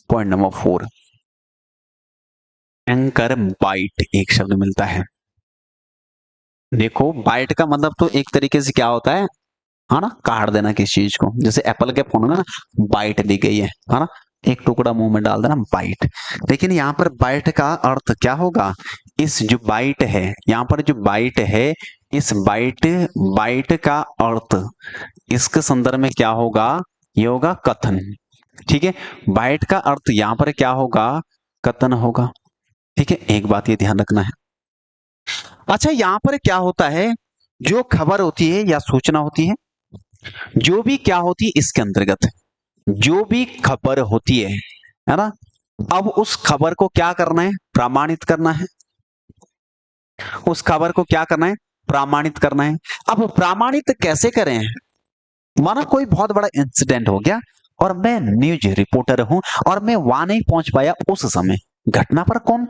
Point number 4, anchor byte एक शब्द मिलता है। देखो बाइट का मतलब तो एक तरीके से क्या होता है ना? काट देना किसी चीज को, जैसे एप्पल के फोन में ना बाइट दी गई है ना? एक टुकड़ा मुंह में डाल देना, बाइट। लेकिन यहाँ पर बाइट का अर्थ क्या होगा? इस जो बाइट है, यहाँ पर जो बाइट है, इस बाइट बाइट का अर्थ इसके संदर्भ में क्या होगा? ये होगा कथन। ठीक है, बाइट का अर्थ यहाँ पर क्या होगा? कथन होगा। ठीक है, एक बात ये ध्यान रखना है। अच्छा यहाँ पर क्या होता है? जो खबर होती है या सूचना होती है, जो भी क्या होती है इसके अंतर्गत, जो भी खबर होती है ना? अब उस खबर को क्या करना है? प्रमाणित करना है। उस खबर को क्या करना है? प्रमाणित करना है। अब प्रमाणित कैसे करें? माना कोई बहुत बड़ा इंसिडेंट हो गया और मैं न्यूज रिपोर्टर हूं और मैं वहां नहीं पहुंच पाया उस समय, घटना पर कौन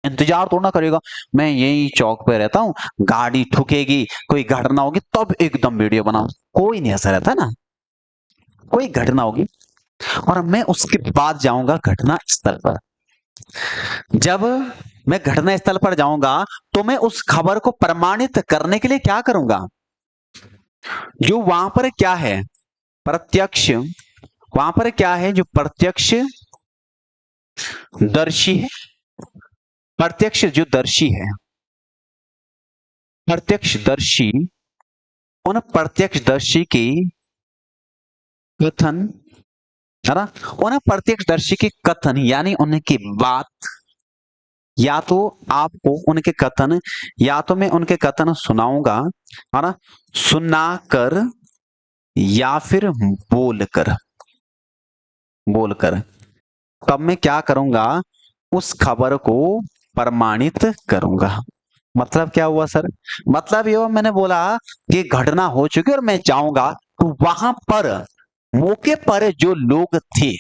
इंतजार तो ना करेगा? मैं यही चौक पे रहता हूँ, गाड़ी ठुकेगी, कोई घटना होगी तब एकदम वीडियो बनाऊं, कोई नहीं ऐसा रहता ना। कोई घटना होगी और मैं उसके बाद जाऊंगा घटना स्थल पर। जब मैं घटना स्थल पर जाऊंगा तो मैं उस खबर को प्रमाणित करने के लिए क्या करूंगा? जो वहां पर क्या है? प्रत्यक्ष, वहां पर क्या है? जो प्रत्यक्ष दर्शी है, प्रत्यक्ष जो दर्शी है, प्रत्यक्षदर्शी, उन प्रत्यक्षदर्शी की कथन, है ना? उन प्रत्यक्षदर्शी के कथन यानी उनकी बात, या तो आपको उनके कथन, या तो मैं उनके कथन सुनाऊंगा, है ना? सुनाकर या फिर बोलकर, बोलकर तब मैं क्या करूंगा? उस खबर को प्रमाणित करूंगा। मतलब क्या हुआ सर? मतलब ये हुआ, मैंने बोला कि घटना हो चुकी है और मैं जाऊंगा तो वहां पर मौके पर जो लोग थे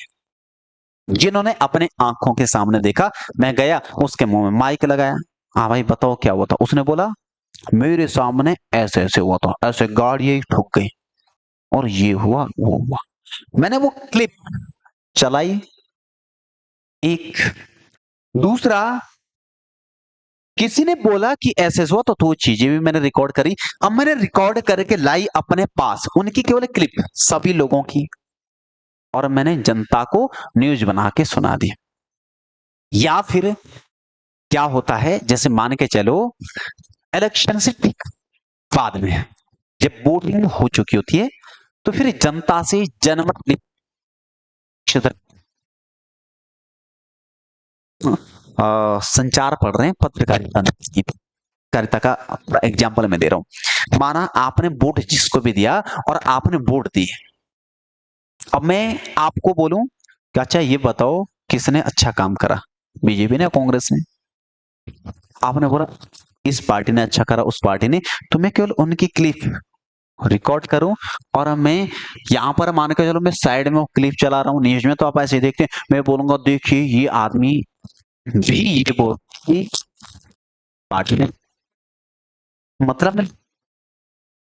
जिन्होंने अपने आंखों के सामने देखा, मैं गया उसके मुंह में माइक लगाया, हाँ भाई बताओ क्या हुआ था? उसने बोला मेरे सामने ऐसे ऐसे हुआ था, ऐसे गाड़ी ठुक गई और ये हुआ वो हुआ। मैंने वो क्लिप चलाई। एक दूसरा, किसी ने बोला कि ऐसे हुआ तो वो चीजें भी मैंने रिकॉर्ड करी। अब मैंने रिकॉर्ड करके लाई अपने पास उनकी केवल क्लिप, सभी लोगों की, और मैंने जनता को न्यूज बना के सुना दी। या फिर क्या होता है, जैसे मान के चलो इलेक्शन से ठीक बाद में जब वोटिंग हो चुकी होती है तो फिर जनता से जनमत निरीक्षण, संचार पढ़ रहे हैं, पत्रकारिता की पत्रकारिता का एग्जाम्पल मैं दे रहा हूं। माना आपने वोट जिसको भी दिया और आपने वोट दी, अब मैं आपको बोलूं कि अच्छा ये बताओ किसने अच्छा काम करा, बीजेपी ने कांग्रेस ने? आपने बोला इस पार्टी ने अच्छा करा, उस पार्टी ने, तो मैं केवल उनकी क्लिप रिकॉर्ड करूं और मैं यहां पर मान के चलो मैं साइड में वो क्लिप चला रहा हूं। न्यूज में तो आप ऐसे देखते हैं, मैं बोलूंगा देखिए ये आदमी भी ये बोल पार्टी ने, मतलब मैं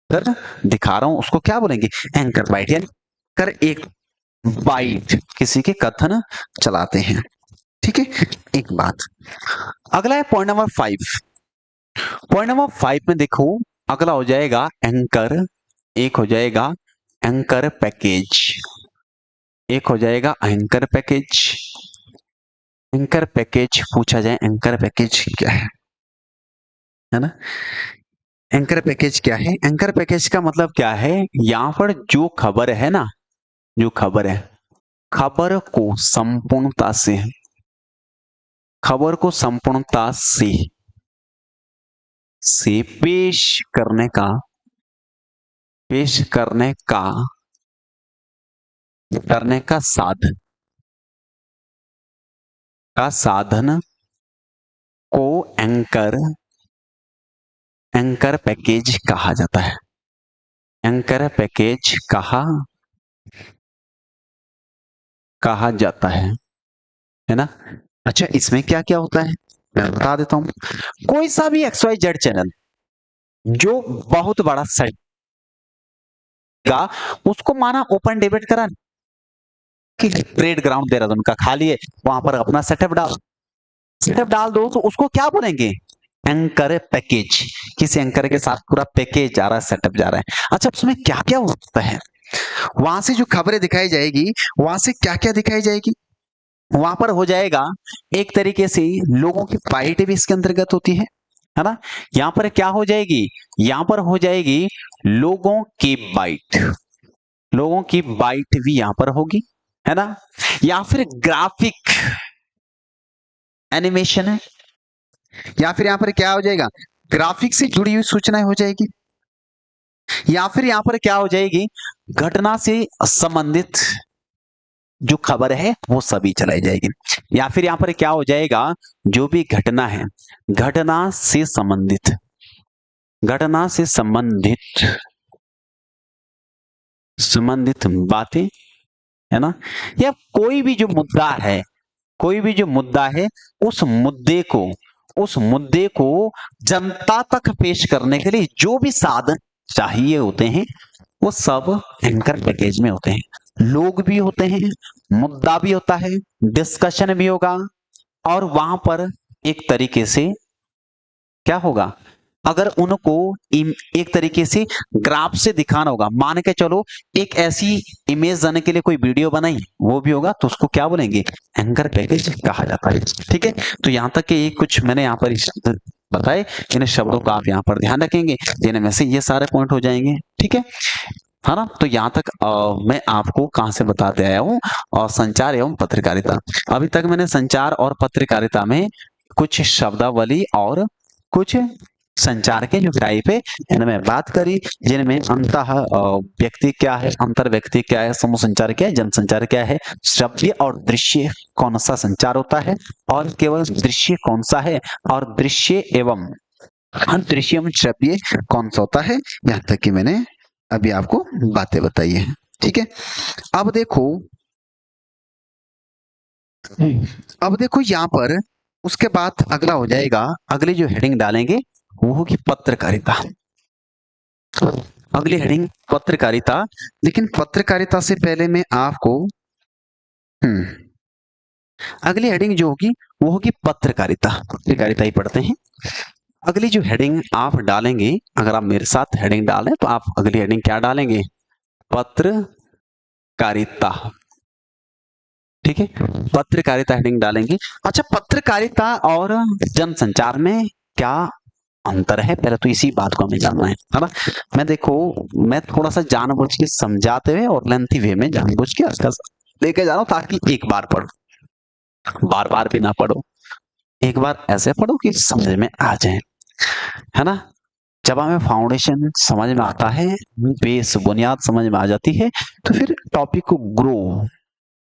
कर दिखा रहा हूं उसको, क्या बोलेंगे एंकर बाइट, यानी कर एक बाइट किसी के कथन चलाते हैं। ठीक है, एक बात। अगला है पॉइंट नंबर 5। पॉइंट नंबर 5 में देखो, अगला हो जाएगा एंकर, एक हो जाएगा एंकर पैकेज, एक हो जाएगा एंकर पैकेज। एंकर पैकेज पूछा जाए, एंकर पैकेज क्या है ना? एंकर पैकेज क्या है? एंकर पैकेज का मतलब क्या है, यहां पर जो खबर है ना, जो खबर है, खबर को संपूर्णता से, खबर को संपूर्णता से पेश करने का साधन को एंकर पैकेज कहा जाता है। एंकर पैकेज कहा जाता है ना? अच्छा, इसमें क्या क्या होता है मैं बता देता हूं। कोई सा भी XYZ चैनल जो बहुत बड़ा सेट का, उसको माना ओपन डिबेट करा कि परेड ग्राउंड देहरादून का खाली है, वहां पर अपना सेटअप डाल दो, तो उसको क्या बोलेंगे? Anchor package. किसी एंकर के साथ पूरा पैकेज जा रहा है, सेटअप जा रहा है। अच्छा, उसमें क्या क्या होता है, वहां से जो खबरें दिखाई जाएगी, वहां से क्या क्या दिखाई जाएगी, वहां पर हो जाएगा एक तरीके से लोगों की बाइट भी इसके अंतर्गत होती है ना? यहां पर क्या हो जाएगी, यहां पर हो जाएगी लोगों की बाइट, लोगों की बाइट भी यहां पर होगी, है ना? या फिर ग्राफिक एनिमेशन है, या फिर यहां पर क्या हो जाएगा, ग्राफिक से जुड़ी हुई सूचनाएं हो जाएगी, या फिर यहां पर क्या हो जाएगी, घटना से संबंधित जो खबर है वो सभी चलाई जाएगी, या फिर यहां पर क्या हो जाएगा, जो भी घटना है, घटना से संबंधित बातें, है ना? या कोई भी जो मुद्दा है, कोई भी जो मुद्दा है, उस मुद्दे को जनता तक पेश करने के लिए जो भी साधन चाहिए होते हैं, वो सब एंकर पैकेज में होते हैं। लोग भी होते हैं, मुद्दा भी होता है, डिस्कशन भी होगा, और वहां पर एक तरीके से क्या होगा, अगर उनको एक तरीके से ग्राफ से दिखाना होगा, मान के चलो एक ऐसी इमेज देने के लिए कोई वीडियो बनाई, वो भी होगा, तो उसको क्या बोलेंगे, एंकर पैकेज कहा जाता है। ठीक है, तो यहां तक कि कुछ मैंने यहाँ पर शब्द बताए, इन शब्दों का आप यहाँ पर ध्यान रखेंगे, जिनमें से ये सारे पॉइंट हो जाएंगे। ठीक है ना? तो यहाँ तक मैं आपको कहां से बताते आया हूँ, और संचार एवं पत्रकारिता। अभी तक मैंने संचार और पत्रकारिता में कुछ शब्दावली और कुछ संचार के जो टाइप है इनमें बात करी, जिनमें अंतः व्यक्ति क्या है, अंतर व्यक्ति क्या है, समूह संचार क्या है, जनसंचार क्या है, श्रव्य और दृश्य कौन सा संचार होता है, और केवल दृश्य कौन सा है, और दृश्य एवं दृश्य एवं श्रव्य कौन सा होता है, यहाँ तक कि मैंने अभी आपको बातें बताई है। ठीक है, अब देखो यहाँ पर उसके बाद अगला हो जाएगा, अगली जो हेडिंग डालेंगे वो होगी पत्रकारिता। अगली हेडिंग पत्रकारिता, लेकिन पत्रकारिता से पहले मैं आपको अगली हेडिंग जो होगी वो होगी पत्रकारिता ही पढ़ते हैं। अगली जो हेडिंग आप डालेंगे, अगर आप मेरे साथ हेडिंग डालें तो आप अगली हेडिंग क्या डालेंगे, पत्रकारिता। ठीक है, पत्रकारिता हेडिंग डालेंगे। अच्छा, पत्रकारिता और जनसंचार में क्या अंतर है, पहले तो इसी बात को हमें जानना है ना। मैं थोड़ा सा जानबूझ के समझाते हुए और लेंथी वे में जानबूझ के इसका लेके जा रहा हूं, ताकि एक बार पढ़ो, बार बार भी ना पढ़ो, एक बार ऐसे पढ़ो कि समझ में आ जाए, है ना। जब हमें फाउंडेशन समझ में आता है, बेस बुनियाद समझ में आ जाती है, तो फिर टॉपिक को ग्रो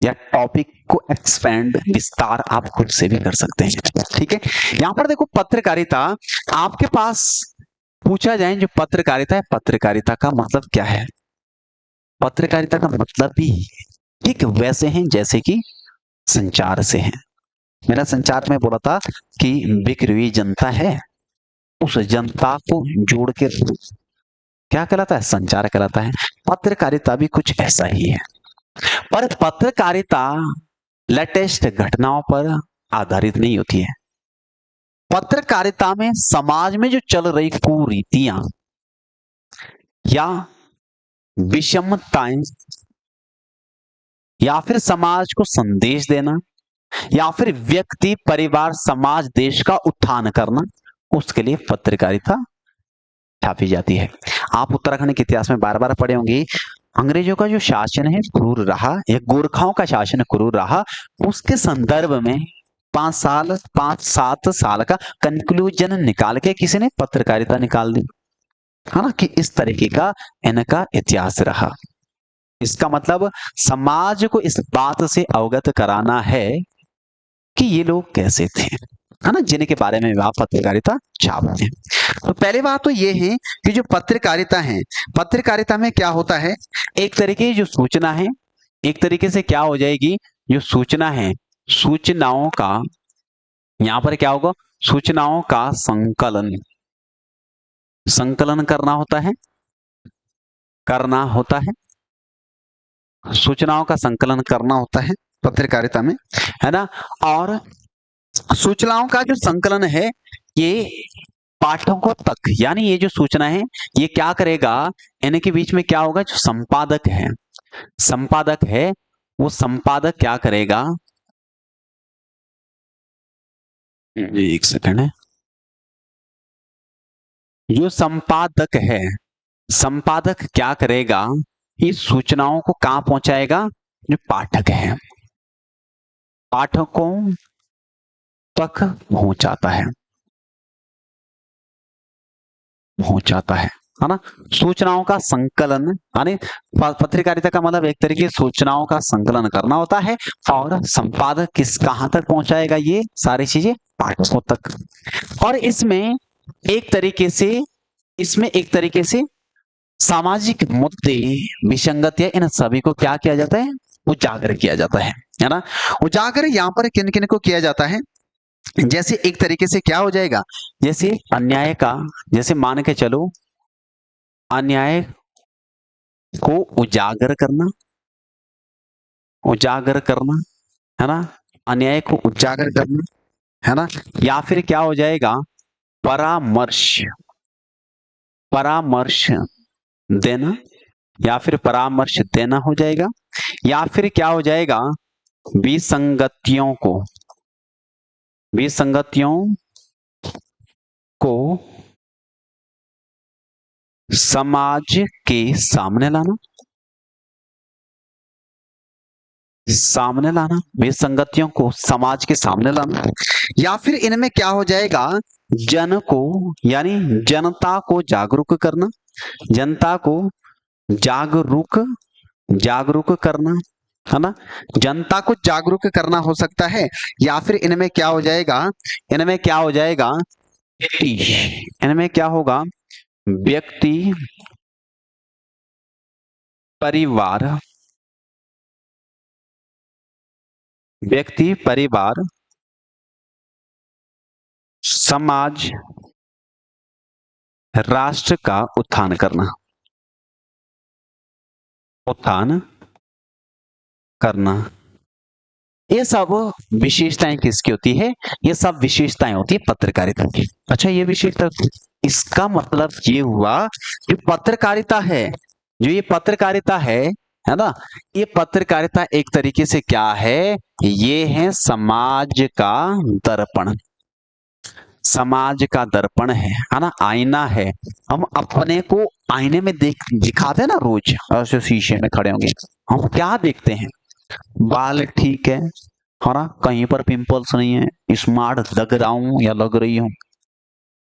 या टॉपिक को एक्सपेंड विस्तार आप खुद से भी कर सकते हैं। ठीक है, यहां पर देखो पत्रकारिता, आपके पास पूछा जाए जो पत्रकारिता है, पत्रकारिता का मतलब क्या है। पत्रकारिता का मतलब भी ठीक वैसे हैं जैसे कि संचार से है। मेरा संचार में बोला था कि बिखरी हुई जनता है, उस जनता को जोड़ के क्या कहलाता है, संचार कहलाता है। पत्रकारिता भी कुछ ऐसा ही है, पर पत्रकारिता लेटेस्ट घटनाओं पर आधारित नहीं होती है। पत्रकारिता में समाज में जो चल रही कुरीतियां या विषमताएं या फिर समाज को संदेश देना या फिर व्यक्ति परिवार समाज देश का उत्थान करना, उसके लिए पत्रकारिता छापी जाती है। आप उत्तराखंड के इतिहास में बार बार पढ़े होंगे, अंग्रेजों का जो शासन है क्रूर रहा, या गोरखाओं का शासन क्रूर रहा, उसके संदर्भ में 5-7 साल का कंक्लूजन निकाल के किसी ने पत्रकारिता निकाल दी, है ना, कि इस तरीके का इनका इतिहास रहा। इसका मतलब समाज को इस बात से अवगत कराना है कि ये लोग कैसे थे, है ना, जिनके बारे में आप पत्रकारिता छापते हैं। तो पहली बात तो ये है कि जो पत्रकारिता है, पत्रकारिता में क्या होता है, एक तरीके की जो सूचना है, एक तरीके से क्या हो जाएगी, जो सूचना है, सूचनाओं का यहां पर क्या होगा, सूचनाओं का संकलन करना होता है, सूचनाओं का संकलन करना होता है पत्रकारिता में, है ना। और सूचनाओं का जो संकलन है, ये पाठकों तक, यानी ये जो सूचना है ये क्या करेगा, इनके बीच में क्या होगा, जो संपादक है वो संपादक क्या करेगा, एक सेकंड है, जो संपादक क्या करेगा, इस सूचनाओं को कहां पहुंचाएगा, जो पाठक है पाठकों तक पहुंचाता है ना। सूचनाओं का संकलन, यानी पत्रकारिता का मतलब एक तरीके सूचनाओं का संकलन करना होता है, और संपादक कहां तक पहुंचाएगा, ये सारी चीजें पाठकों तक। और इसमें एक तरीके से सामाजिक मुद्दे, विसंगतियां, इन सभी को क्या किया जाता है, उजागर किया जाता है ना। उजागर यहाँ पर किन किन को किया जाता है, जैसे एक तरीके से क्या हो जाएगा, जैसे अन्याय का, जैसे मान के चलो अन्याय को उजागर करना, है ना, अन्याय को उजागर करना, है ना। या फिर क्या हो जाएगा, परामर्श देना, या फिर परामर्श देना हो जाएगा, या फिर क्या हो जाएगा, विसंगतियों को समाज के सामने लाना, विसंगतियों को समाज के सामने लाना, या फिर इनमें क्या हो जाएगा, जन को, यानी जनता को जागरूक करना, जनता को जागरूक करना, है ना, जनता को जागरूक करना हो सकता है। या फिर इनमें क्या हो जाएगा, इनमें क्या होगा, व्यक्ति परिवार समाज राष्ट्र का उत्थान करना। ये सब विशेषताएं किसकी होती है, ये सब विशेषताएं होती है पत्रकारिता की। अच्छा, ये विशेषता, इसका मतलब ये हुआ कि जो ये पत्रकारिता है, है ना। ये पत्रकारिता एक तरीके से क्या है, ये है समाज का दर्पण, समाज का दर्पण है ना, आईना है। हम अपने को आईने में देख दिखाते हैं ना रोज, ऐसे शीशे में खड़े होंगे, हम क्या देखते हैं, बाल ठीक है ना, कहीं पर पिंपल्स नहीं है, स्मार्ट लग रहा हूं या लग रही हूं।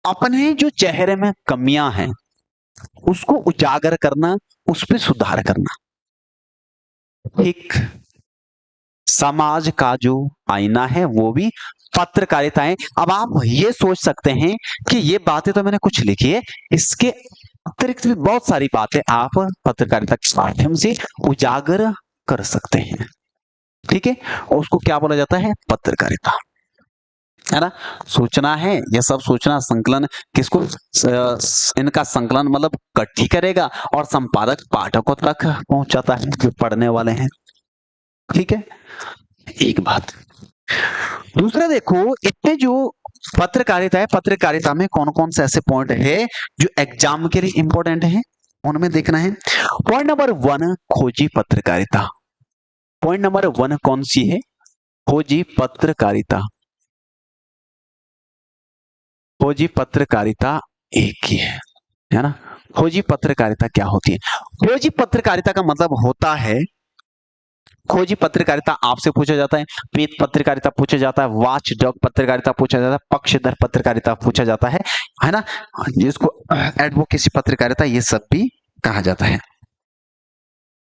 अपने जो चेहरे में कमियां हैं उसको उजागर करना, उस पर सुधार करना, एक समाज का जो आईना है वो भी पत्रकारिता है। अब आप ये सोच सकते हैं कि ये बातें तो मैंने कुछ लिखी है, इसके अतिरिक्त भी बहुत सारी बातें आप पत्रकारिता के माध्यम से उजागर कर सकते हैं, ठीक है। और उसको क्या बोला जाता है, पत्रकारिता, है ना। सोचना है, यह सब सोचना संकलन किसको, इनका संकलन मतलब इकट्ठी करेगा और संपादक पाठकों तक पहुंचाता है जो पढ़ने वाले हैं, ठीक है। एक बात, दूसरा देखो, इसमें जो पत्रकारिता है, पत्रकारिता में कौन कौन से ऐसे पॉइंट है जो एग्जाम के लिए इंपॉर्टेंट है, उनमें देखना है। पॉइंट नंबर 1, खोजी पत्रकारिता। पॉइंट नंबर 1 कौन सी है, खोजी पत्रकारिता। खोजी पत्रकारिता एक ही है ना। खोजी पत्रकारिता क्या होती है, खोजी पत्रकारिता का मतलब होता है, खोजी पत्रकारिता आपसे पूछा जाता है, पेद पत्रकारिता पूछा जाता है, वाच डॉग पत्रकारिता पूछा जाता है, पक्षधर पत्रकारिता पूछा जाता है ना, जिसको एडवोकेसी पत्रकारिता ये सब भी कहा जाता है।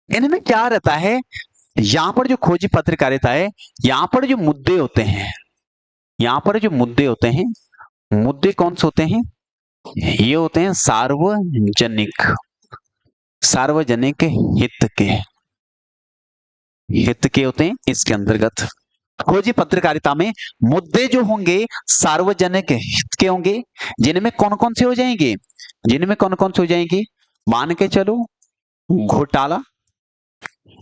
इनमें क्या रहता है, यहां पर जो खोजी पत्रकारिता है, यहां पर जो मुद्दे होते हैं, यहां पर जो मुद्दे होते हैं, मुद्दे कौन से होते हैं, ये होते हैं सार्वजनिक, सार्वजनिक हित के, हित के होते हैं। इसके अंतर्गत खोजी पत्रकारिता में मुद्दे जो होंगे सार्वजनिक हित के होंगे, जिनमें कौन कौन से हो जाएंगे, जिनमें कौन कौन से हो जाएंगे, मान के चलो घोटाला,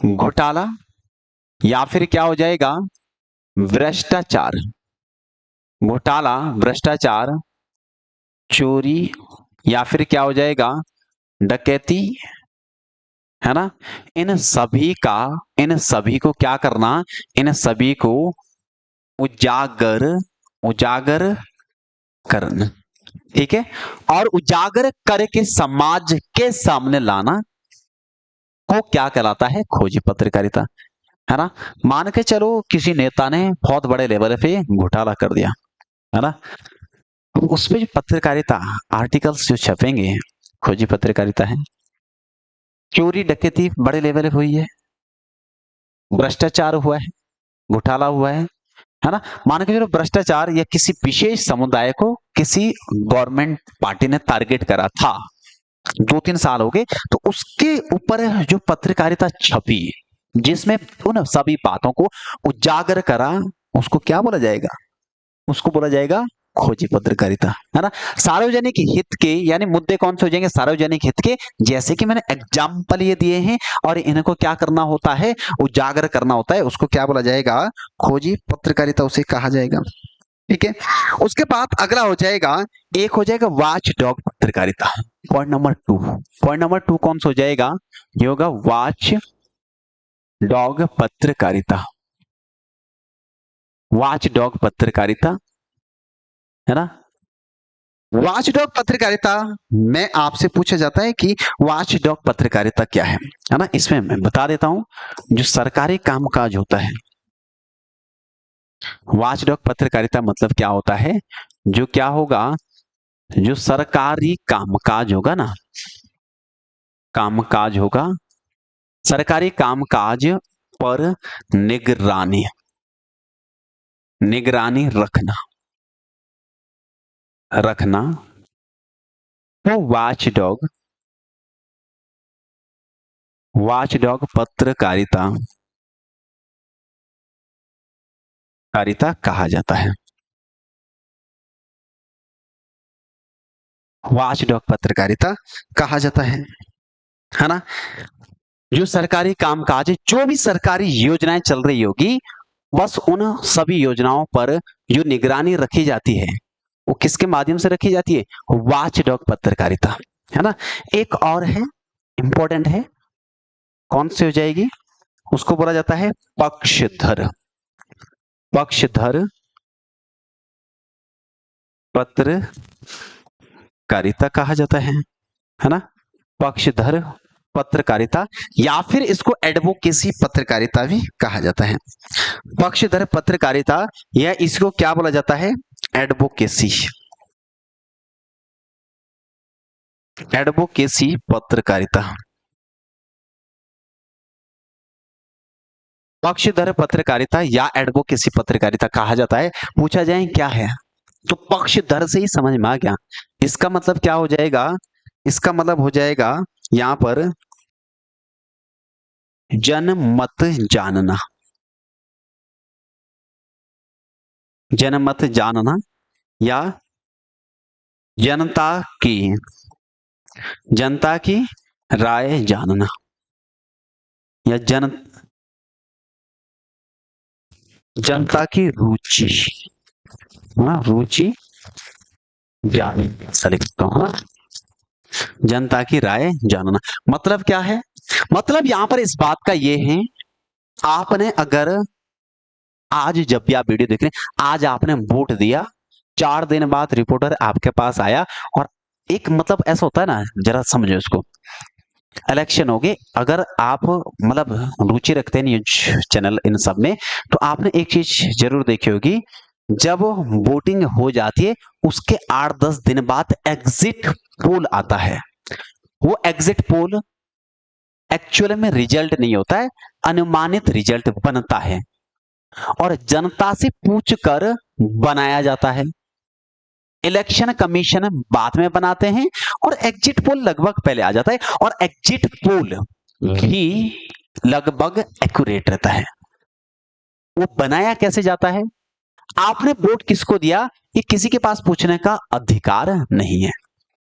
घोटाला, या फिर क्या हो जाएगा, भ्रष्टाचार, घोटाला, भ्रष्टाचार, चोरी, या फिर क्या हो जाएगा, डकैती, है ना। इन सभी का, इन सभी को क्या करना, इन सभी को उजागर, उजागर करना, ठीक है। और उजागर करके समाज के सामने लाना को क्या कहलाता है, खोजी पत्रकारिता, है ना। मान के चलो किसी नेता ने बहुत बड़े लेवल पे घोटाला कर दिया, है ना, तो उस पे जो पत्रकारिता आर्टिकल्स जो छपेंगे, खोजी पत्रकारिता है। चोरी डकैती बड़े लेवल पे हुई है, भ्रष्टाचार हुआ है, घोटाला हुआ है ना। मान के चलो भ्रष्टाचार या किसी विशेष समुदाय को किसी गवर्नमेंट पार्टी ने टारगेट करा था, 2-3 साल हो गए, तो उसके ऊपर जो पत्रकारिता छपी, जिसमें उन सभी बातों को उजागर करा, उसको क्या बोला जाएगा, उसको बोला जाएगा खोजी पत्रकारिता, है ना। सार्वजनिक हित के यानी मुद्दे कौन से हो जाएंगे, सार्वजनिक हित के, जैसे कि मैंने एग्जाम्पल ये दिए हैं, और इनको क्या करना होता है, उजागर करना होता है, उसको क्या बोला जाएगा, खोजी पत्रकारिता उसे कहा जाएगा, ठीक है। उसके बाद अगला हो जाएगा, एक हो जाएगा वॉच डॉग पत्रकारिता। पॉइंट नंबर 2, पॉइंट नंबर 2 कौन सा हो जाएगा, ये होगा वॉच डॉग पत्रकारिता, वॉच डॉग पत्रकारिता, है ना। वॉचडॉग पत्रकारिता में आपसे पूछा जाता है कि वॉचडॉग पत्रकारिता क्या है ना। इसमें मैं बता देता हूं, जो सरकारी कामकाज होता है, वॉचडॉग पत्रकारिता मतलब क्या होता है, जो क्या होगा, जो सरकारी कामकाज होगा ना, कामकाज होगा, सरकारी कामकाज पर निगरानी, निगरानी रखना, रखना, तो वॉचडॉग, वॉचडॉग पत्रकारिता, कारिता कहा जाता है। वॉचडॉग पत्रकारिता कहा जाता है ना। जो सरकारी कामकाज है, जो भी सरकारी योजनाएं चल रही होगी, बस उन सभी योजनाओं पर जो निगरानी रखी जाती है, वो किसके माध्यम से रखी जाती है, वॉचडॉग पत्रकारिता, है ना। एक और है, इंपॉर्टेंट है, कौन सी हो जाएगी? उसको बोला जाता है पक्षधर। पक्षधर पत्रकारिता कहा जाता है ना? पक्षधर पत्रकारिता, या फिर इसको एडवोकेसी पत्रकारिता भी कहा जाता है। पक्षधर पत्रकारिता या इसको क्या बोला जाता है? एडवोकेसी। एडवोकेसी पत्रकारिता। पक्षधर पत्रकारिता या एडवोकेसी पत्रकारिता कहा जाता है। पूछा जाए क्या है, तो पक्षधर से ही समझ में आ गया। इसका मतलब क्या हो जाएगा? इसका मतलब हो जाएगा यहां पर जनमत जानना। जनमत जानना या जनता की जनता की राय जानना या जनता की रुचि, हाँ रुचि जानना ऐसा लिखता हूं, हाँ? जनता की राय जानना मतलब क्या है? मतलब यहां पर इस बात का ये है, आपने अगर आज जब भी आप वीडियो देख रहे हैं, आज आपने वोट दिया, 4 दिन बाद रिपोर्टर आपके पास आया और एक मतलब ऐसा होता है ना, जरा समझो इसको। इलेक्शन हो गए, अगर आप मतलब रुचि रखते हैं न्यूज चैनल इन सब में, तो आपने एक चीज जरूर देखी होगी, जब वोटिंग हो जाती है उसके 8-10 दिन बाद एग्जिट पोल आता है। वो एग्जिट पोल एक्चुअल में रिजल्ट नहीं होता है, अनुमानित रिजल्ट बनता है और जनता से पूछकर बनाया जाता है। इलेक्शन कमीशन बाद में बनाते हैं और एग्जिट पोल लगभग पहले आ जाता है, और एग्जिट पोल भी लगभग एक्यूरेट रहता है। वो बनाया कैसे जाता है? आपने वोट किसको दिया, ये किसी के पास पूछने का अधिकार नहीं है।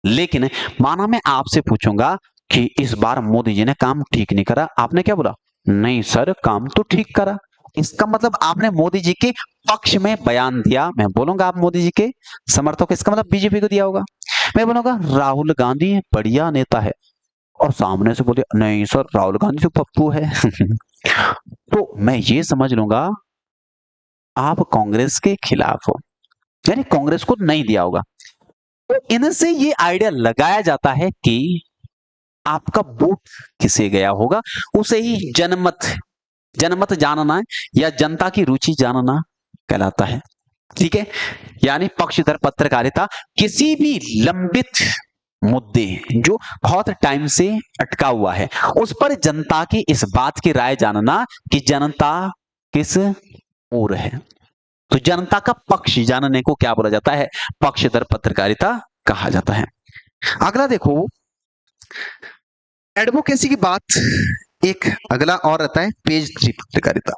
लेकिन माना मैं आपसे पूछूंगा कि इस बार मोदी जी ने काम ठीक नहीं करा, आपने क्या बोला? नहीं सर, काम तो ठीक करा। इसका मतलब आपने मोदी जी के पक्ष में बयान दिया। मैं बोलूंगा आप मोदी जी के समर्थक, इसका मतलब बीजेपी को दिया होगा। मैं बोलूंगा राहुल गांधी बढ़िया नेता है, और सामने से बोले नहीं सर, राहुल गांधी तो पप्पू है तो मैं ये समझ लूंगा आप कांग्रेस के खिलाफ हो, यानी कांग्रेस को नहीं दिया होगा। तो इनसे ये आइडिया लगाया जाता है कि आपका वोट किसे गया होगा, उसे ही जनमत जनमत जानना या जनता की रुचि जानना कहलाता है। ठीक है, यानी पक्षधर पत्रकारिता किसी भी लंबित मुद्दे जो बहुत टाइम से अटका हुआ है, उस पर जनता की इस बात की राय जानना कि जनता किस ओर है। तो जनता का पक्ष जानने को क्या बोला जाता है? पक्षधर पत्रकारिता कहा जाता है। अगला देखो, एडवोकेसी की बात, एक अगला और रहता है पेज 3 पत्रकारिता,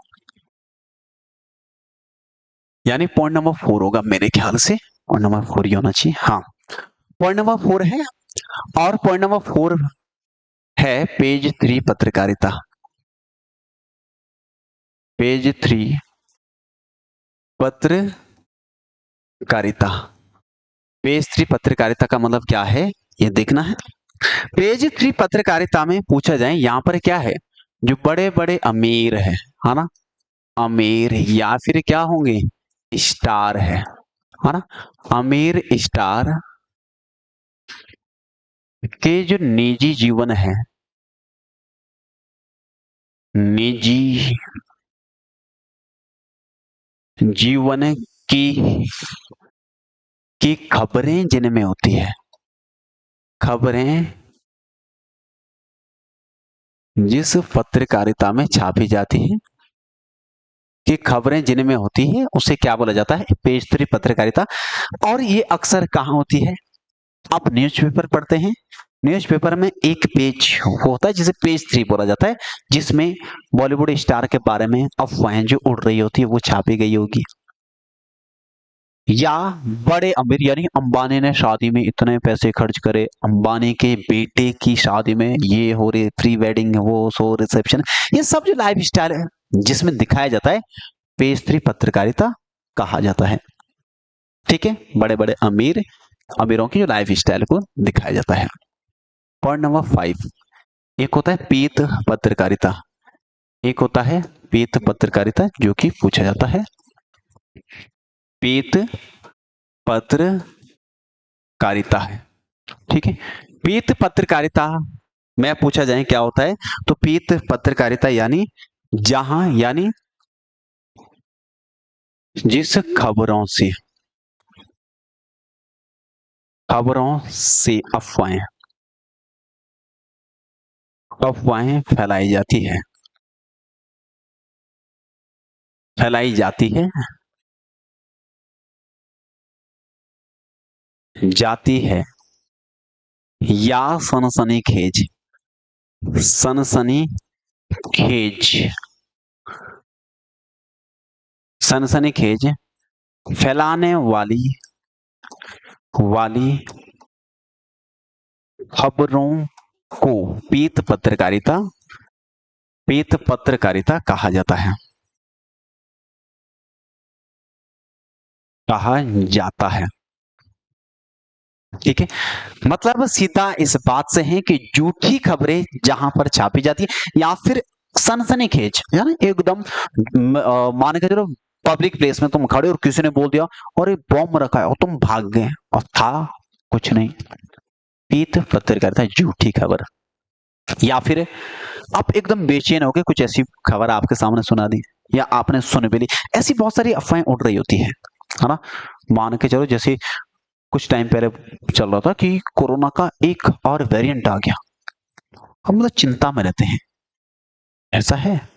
यानी पॉइंट नंबर 4 होगा मेरे ख्याल से। पॉइंट नंबर 4 ही होना चाहिए, हाँ पॉइंट नंबर 4 है। और पॉइंट नंबर 4 है पेज 3 पत्रकारिता। पेज 3 पत्रकारिता। पेज 3 पत्रकारिता का मतलब क्या है, ये देखना है। पेज 3 पत्रकारिता में पूछा जाए, यहां पर क्या है, जो बड़े बड़े अमीर है ना, अमीर या फिर क्या होंगे, स्टार है ना, अमीर स्टार के जो निजी जीवन है, निजी जीवन की खबरें जिनमें होती है, खबरें जिस पत्रकारिता में छापी जाती है, कि खबरें जिनमें होती है उसे क्या बोला जाता है? पेज 3 पत्रकारिता। और ये अक्सर कहाँ होती है? आप न्यूज़पेपर पढ़ते हैं, न्यूज़पेपर में एक पेज होता है जिसे पेज 3 बोला जाता है, जिसमें बॉलीवुड स्टार के बारे में अफवाहें जो उड़ रही होती है वो छापी गई होगी। या बड़े अमीर, यानी अंबानी ने शादी में इतने पैसे खर्च करे, अंबानी के बेटे की शादी में ये हो रही प्री वेडिंग, वो सो रिसेप्शन, ये सब जो लाइफ स्टाइल है जिसमें दिखाया जाता है, पेज 3 पत्रकारिता कहा जाता है। ठीक है, बड़े बड़े अमीरों की जो लाइफ स्टाइल को दिखाया जाता है। पॉइंट नंबर 5, एक होता है पीत पत्रकारिता, एक होता है पीत पत्रकारिता जो कि पूछा जाता है पीत पत्रकारिता है। ठीक है, पीत पत्रकारिता में पूछा जाए क्या होता है, तो पीत पत्रकारिता यानी जहां, यानी जिस खबरों से अफवाहें अफवाहें फैलाई जाती है या सनसनी खेज सनसनी खेज फैलाने वाली खबरों को पीत पत्रकारिता कहा जाता है। ठीक है, मतलब सीधा इस बात से है कि झूठी खबरें जहां पर छापी जाती है या फिर सनसनीखेज है ना, एकदम मान के चलो पब्लिक प्लेस में तुम खड़े और किसी ने बोल दिया और बॉम्ब रखा है और तुम भाग गए और था कुछ नहीं, पीत पत्रकारिता झूठी खबर। या फिर आप एकदम बेचैन हो गए, कुछ ऐसी खबर आपके सामने सुना दी या आपने सुन भी ली, ऐसी बहुत सारी अफवाहें उड़ रही होती है ना। मान के चलो जैसे कुछ टाइम पहले चल रहा था कि कोरोना का एक और वेरिएंट आ गया, हम मतलब चिंता में रहते हैं, ऐसा है,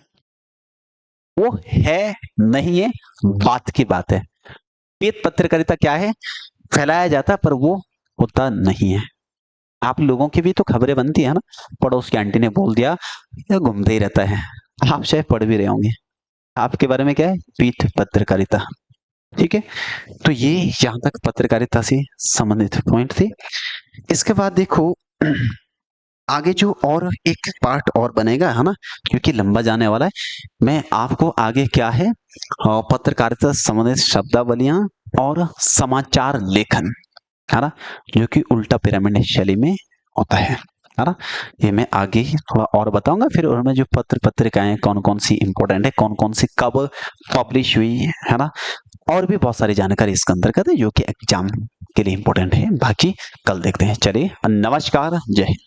वो है नहीं है, बात की बात है। पेद पत्रकारिता क्या है, फैलाया जाता पर वो होता नहीं है। आप लोगों की भी तो खबरें बनती है ना, पड़ोस की आंटी ने बोल दिया, या घूमते ही रहता है, आप शायद पढ़ भी रहे होंगे, आपके बारे में क्या है, पीठ पत्रकारिता। ठीक है, तो ये यहां तक पत्रकारिता से संबंधित पॉइंट थे। इसके बाद देखो आगे जो और एक पार्ट और बनेगा है ना, क्योंकि लंबा जाने वाला है, मैं आपको आगे क्या है पत्रकारिता से संबंधित शब्दावलियां और समाचार लेखन है ना, जो कि उल्टा पिरामिड शैली में होता है ना, ये मैं आगे ही थोड़ा और बताऊंगा। फिर उनमें जो पत्रिकाएं कौन कौन सी इंपॉर्टेंट है, कौन कौन सी कब पब्लिश हुई है ना, और भी बहुत सारी जानकारी इसके अंतर्गत है जो कि एग्जाम के लिए इंपॉर्टेंट है। बाकी कल देखते हैं, चलिए नमस्कार, जय हिंद।